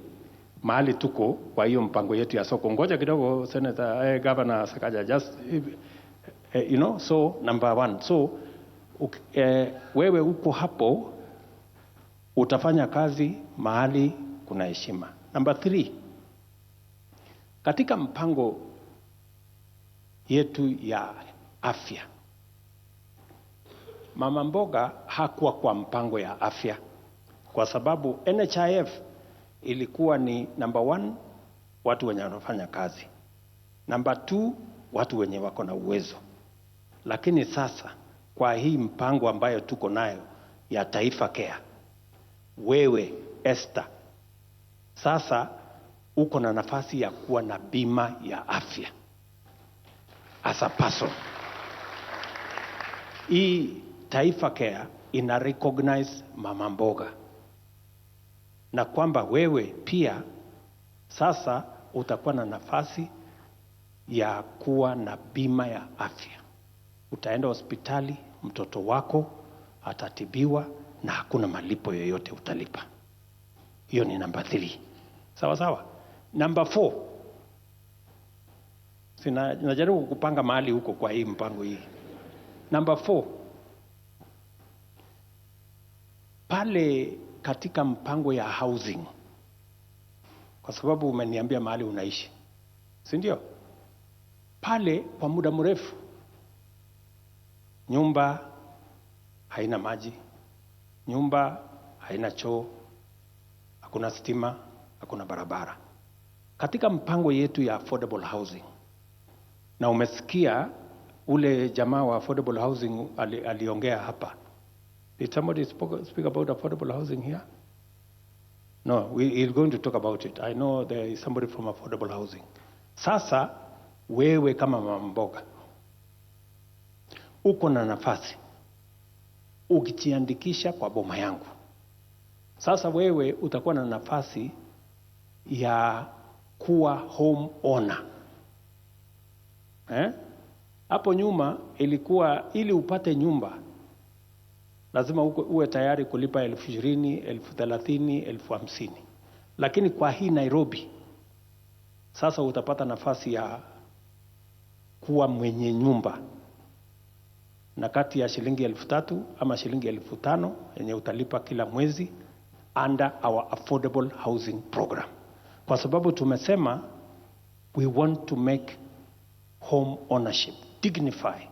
A: mahali tuko kwa hiyo mpango yetu ya soko. Ngoja kidogo Senator, Governor Sakaja, just you know, so number one, so wewe uko hapo utafanya kazi mahali kuna heshima. Number 3, katika mpango yetu ya afya, mama mboga hakuwa kwa mpango ya afya kwa sababu NHIF ilikuwa ni number 1, watu wenye wanafanya kazi, number 2, watu wenye wako na uwezo. Lakini sasa kwa hii mpango ambayo tuko nayo ya Taifa Care, wewe Esther sasa uko na nafasi ya kuwa na bima ya afya as a person. Hii Taifa Care ina recognize mama mboga, na kwamba wewe pia sasa utakuwa na nafasi ya kuwa na bima ya afya. Utaenda hospitali, mtoto wako atatibiwa na hakuna malipo yoyote utalipa. Hiyo ni number 3. Sawa sawa. Number 4, najaribu kupanga mahali huko kwa hii mpango hii. Number 4, pale katika mpango ya housing, kwa sababu umeniambia mahali unaishi, si ndio? Pale kwa muda mrefu nyumba haina maji, nyumba haina choo, hakuna stima, hakuna barabara. Katika mpango yetu ya affordable housing, na umesikia ule jamaa wa affordable housing aliongea hapa. Did somebody speak about affordable housing here? No, we're going to talk about it. I know there is somebody from affordable housing. Sasa wewe kama mama mboga uko na nafasi ukijiandikisha kwa boma yangu. Sasa wewe utakuwa na nafasi ya kuwa home owner. Hapo nyuma ilikuwa ili upate nyumba lazima uwe tayari kulipa 20,000, 30,000, 50,000. Lakini kwa hii Nairobi sasa utapata nafasi ya kuwa mwenye nyumba, na kati ya shilingi 3,000 ama shilingi 5,000 yenye utalipa kila mwezi under our affordable housing program. Kwa sababu tumesema we want to make home ownership, dignify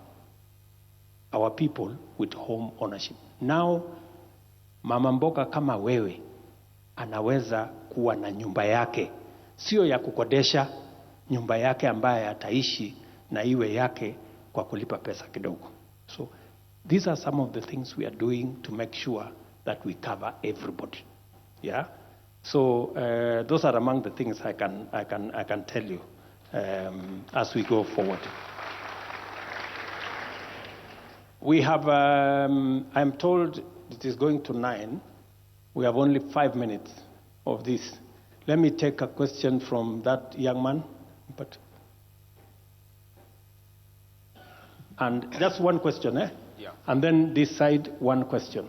A: our people with home ownership. Now mama mboga kama wewe anaweza kuwa na nyumba yake, sio ya kukodesha, nyumba yake ambaye ataishi na iwe yake kwa kulipa pesa kidogo. So these are some of the things we are doing to make sure that we cover everybody. Yeah. So those are among the things I can tell you as we go forward. We have, I'm told it is going to 9. We have only 5 minutes of this. Let me take a question from that young man. And just one question, eh?
D: Yeah.
A: And then this side, one question.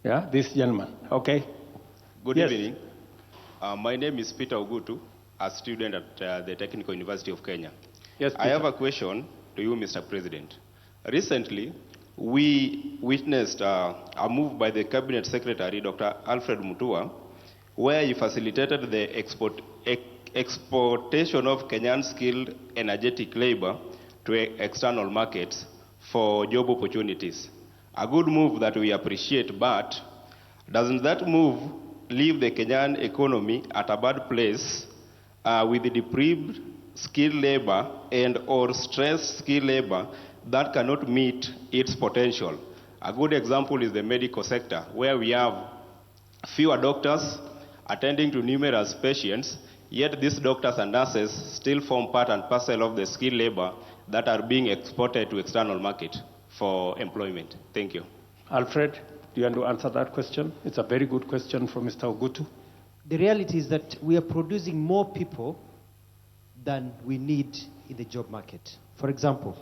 A: Yeah, this gentleman. Okay.
D: Good
A: Yes.
D: evening. My name is Peter Ogutu, a student at the Technical University of Kenya.
A: Yes,
D: I have a question to you, Mr. President. Recently, we witnessed a move by the Cabinet Secretary, Dr. Alfred Mutua, where he facilitated the exportation of Kenyan skilled energetic labor to external markets for job opportunities. A good move that we appreciate, but doesn't that move leave the Kenyan economy at a bad place with the deprived skilled labor and or stressed skilled labor that cannot meet its potential? A good example is the medical sector, where we have fewer doctors attending to numerous patients, yet these doctors and nurses still form part and parcel of the skilled labor that are being exported to external market for employment. Thank you.
A: Alfred, do you want to answer that question? It's a very good question from Mr. Ogutu.
E: The reality is that we are producing more people than we need in the job market. For example,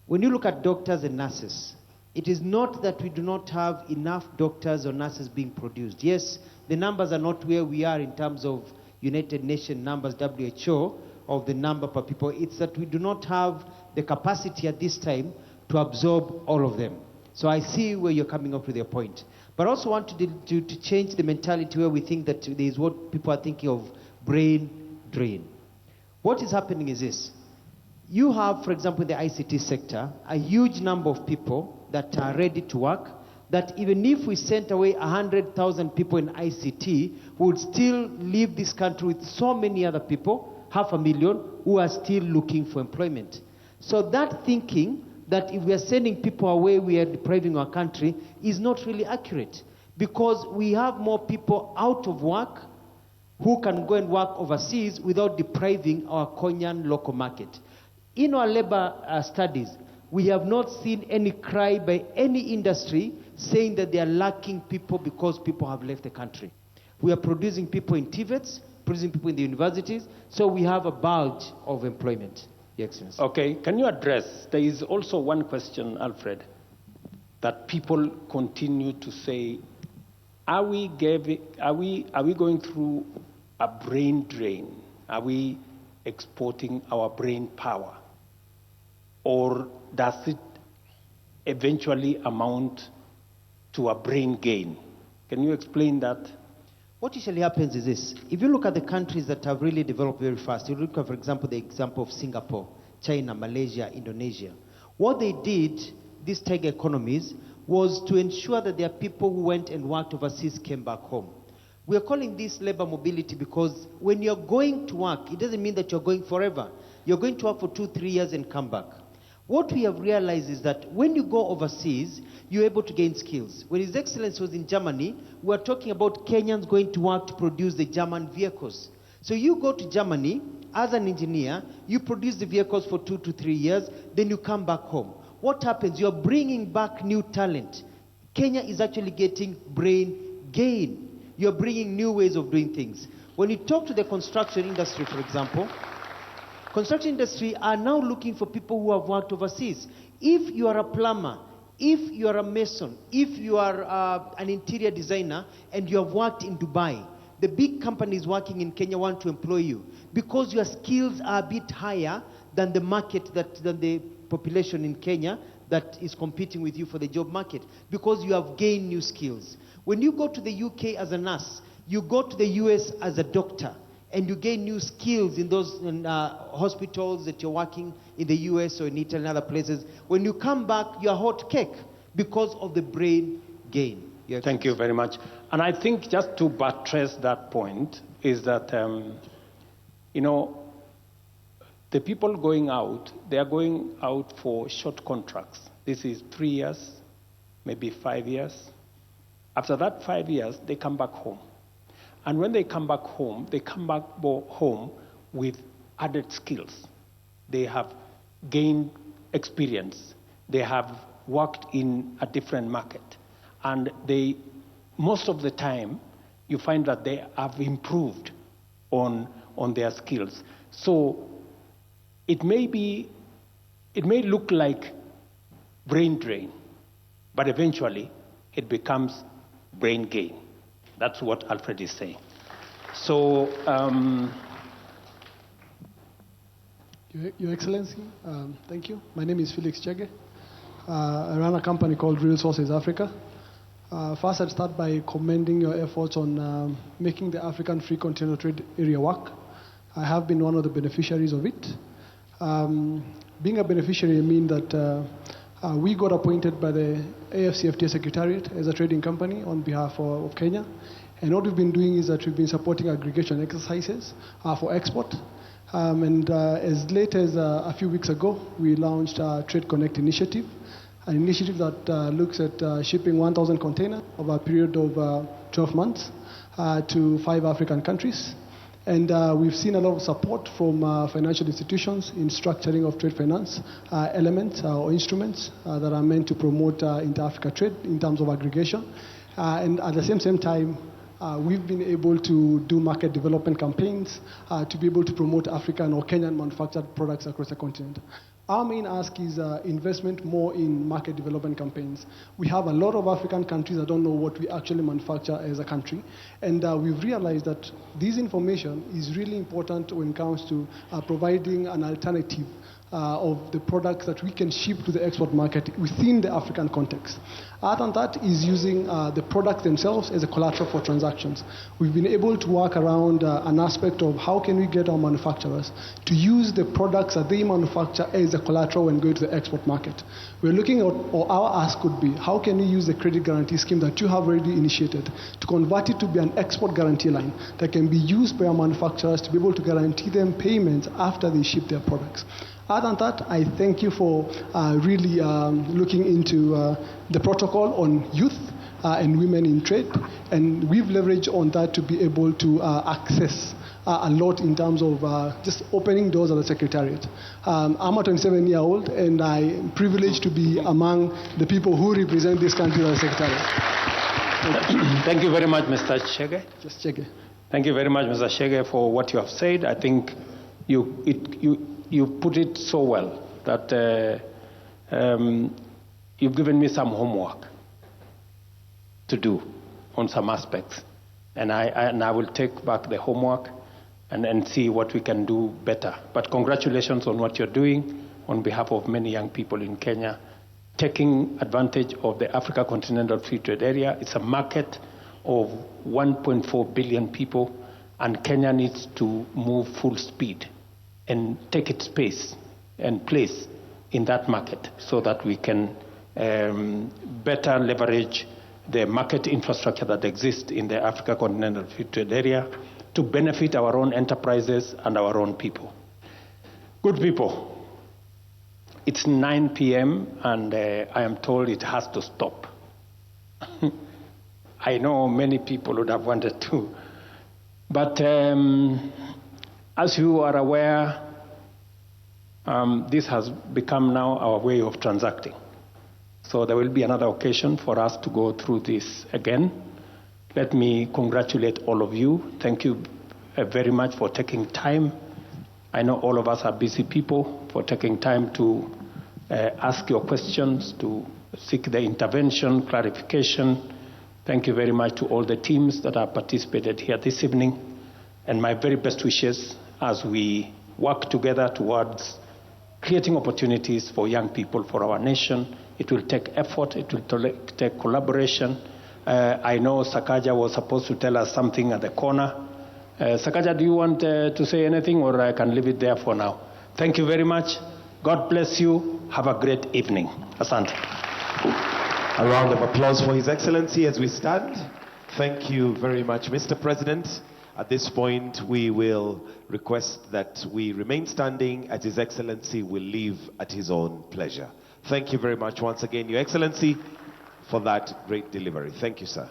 E: when you look at doctors and nurses, it is not that we do not have enough doctors or nurses being produced. Yes, The numbers are not where we are in terms of United Nations numbers, WHO, of the number per people. It's that we do not have the capacity at this time to absorb all of them. So I see where you're coming up with your point. But I also want to change the mentality where we think that there is what people are thinking of brain drain. What is happening is this. You have, for example, in the ICT sector, a huge number of people that are ready to work, that even if we sent away 100,000 people in ICT, we would still leave this country with so many other people, 500,000, who are still looking for employment. So that thinking that if we are sending people away, we are depriving our country, is not really accurate. Because we have more people out of work who can go and work overseas without depriving our Kenyan local market. In our labor studies, we have not seen any cry by any industry saying that they are lacking people because people have left the country. We are producing people in TVETs, producing people in the universities, so we have a bulge of employment. Your Excellency.
A: Okay, can you address, there is also one question, Alfred, that people continue to say, are we going through a brain drain? Are we exporting our brain power? Or does it eventually amount to a brain gain? Can you explain that?
E: What usually happens is this. If you look at the countries that have really developed very fast, you look at, for example, the example of Singapore, China, Malaysia, Indonesia. What they did, these tech economies, was to ensure that their people who went and worked overseas came back home. We are calling this labor mobility because when you're going to work, it doesn't mean that you're going forever. You're going to work for 2-3 years and come back. What we have realized is that when you go overseas, you're able to gain skills. When His Excellency was in Germany, we were talking about Kenyans going to work to produce the German vehicles. So you go to Germany as an engineer, you produce the vehicles for 2 to 3 years, then you come back home. What happens? You're bringing back new talent. Kenya is actually getting brain gain. You're bringing new ways of doing things. When you talk to the construction industry, for example, construction industry are now looking for people who have worked overseas. If you are a plumber, if you are a mason, if you are an interior designer, and you have worked in Dubai, the big companies working in Kenya want to employ you because your skills are a bit higher than the market, than the population in Kenya that is competing with you for the job market, because you have gained new skills. When you go to the UK as a nurse, you go to the US as a doctor, and you gain new skills in those hospitals that you're working in the US or in Italy and other places. When you come back, you're hot cake because of the brain gain.
A: Thank you very much. And I think just to buttress that point is that, the people going out, they are going out for short contracts. This is 3 years, maybe 5 years. After that 5 years, they come back home. And when they come back home home with added skills. They have gained experience. They have worked in a different market. And most of the time, you find that they have improved on their skills. So it may look like brain drain, but eventually it becomes brain gain. That's what Alfred is saying. So,
C: Your Excellency, thank you. My name is Felix Chege. I run a company called Real Sources Africa. First, I'd start by commending your efforts on making the African Free Continental Trade Area work. I have been one of the beneficiaries of it. Being a beneficiary means that we got appointed by the AFCFTA Secretariat as a trading company on behalf of Kenya. And what we've been doing is that we've been supporting aggregation exercises for export. As late as a few weeks ago, we launched a Trade Connect initiative, an initiative that looks at shipping 1,000 containers over a period of 12 months to 5 African countries. And we've seen a lot of support from financial institutions in structuring of trade finance elements or instruments that are meant to promote inter-Africa trade in terms of aggregation. And at the same time, we've been able to do market development campaigns to be able to promote African or Kenyan manufactured products across the continent. Our main ask is investment more in market development campaigns. We have a lot of African countries that don't know what we actually manufacture as a country. And we've realized that this information is really important when it comes to providing an alternative of the products that we can ship to the export market within the African context. Other than that is using the products themselves as a collateral for transactions. We've been able to work around an aspect of how can we get our manufacturers to use the products that they manufacture as a collateral when going to the export market. We're looking at, or our ask could be, how can we use the credit guarantee scheme that you have already initiated to convert it to be an export guarantee line that can be used by our manufacturers to be able to guarantee them payments after they ship their products. Other than that, I thank you for really looking into the protocol on youth and women in trade, and we've leveraged on that to be able to access a lot in terms of just opening doors at the Secretariat. I'm a 27-year-old, and I'm privileged to be among the people who represent this country at the Secretariat.
A: Thank you very much, Mr. Chege.
C: Just Chege.
A: Thank you very much, Mr. Chege, for what you have said. I think you put it so well that you've given me some homework to do on some aspects. And I will take back the homework and see what we can do better. But congratulations on what you're doing on behalf of many young people in Kenya, taking advantage of the Africa Continental Free Trade Area. It's a market of 1.4 billion people, and Kenya needs to move full speed and take its space and place in that market so that we can better leverage the market infrastructure that exists in the Africa Continental Free Trade Area to benefit our own enterprises and our own people. Good people, it's 9 p.m. and I am told it has to stop. I know many people would have wanted to, but as you are aware, this has become now our way of transacting. So there will be another occasion for us to go through this again. Let me congratulate all of you. Thank you very much for taking time. I know all of us are busy people, for taking time to ask your questions, to seek the intervention, clarification. Thank you very much to all the teams that have participated here this evening. And my very best wishes as we work together towards creating opportunities for young people, for our nation. It will take effort, it will take collaboration. I know Sakaja was supposed to tell us something at the corner. Sakaja, do you want to say anything, or I can leave it there for now? Thank you very much. God bless you. Have a great evening. Asante.
G: A round of applause for His Excellency as we stand. Thank you very much, Mr. President. At this point, we will request that we remain standing as His Excellency will leave at his own pleasure. Thank you very much once again, Your Excellency, for that great delivery. Thank you, sir.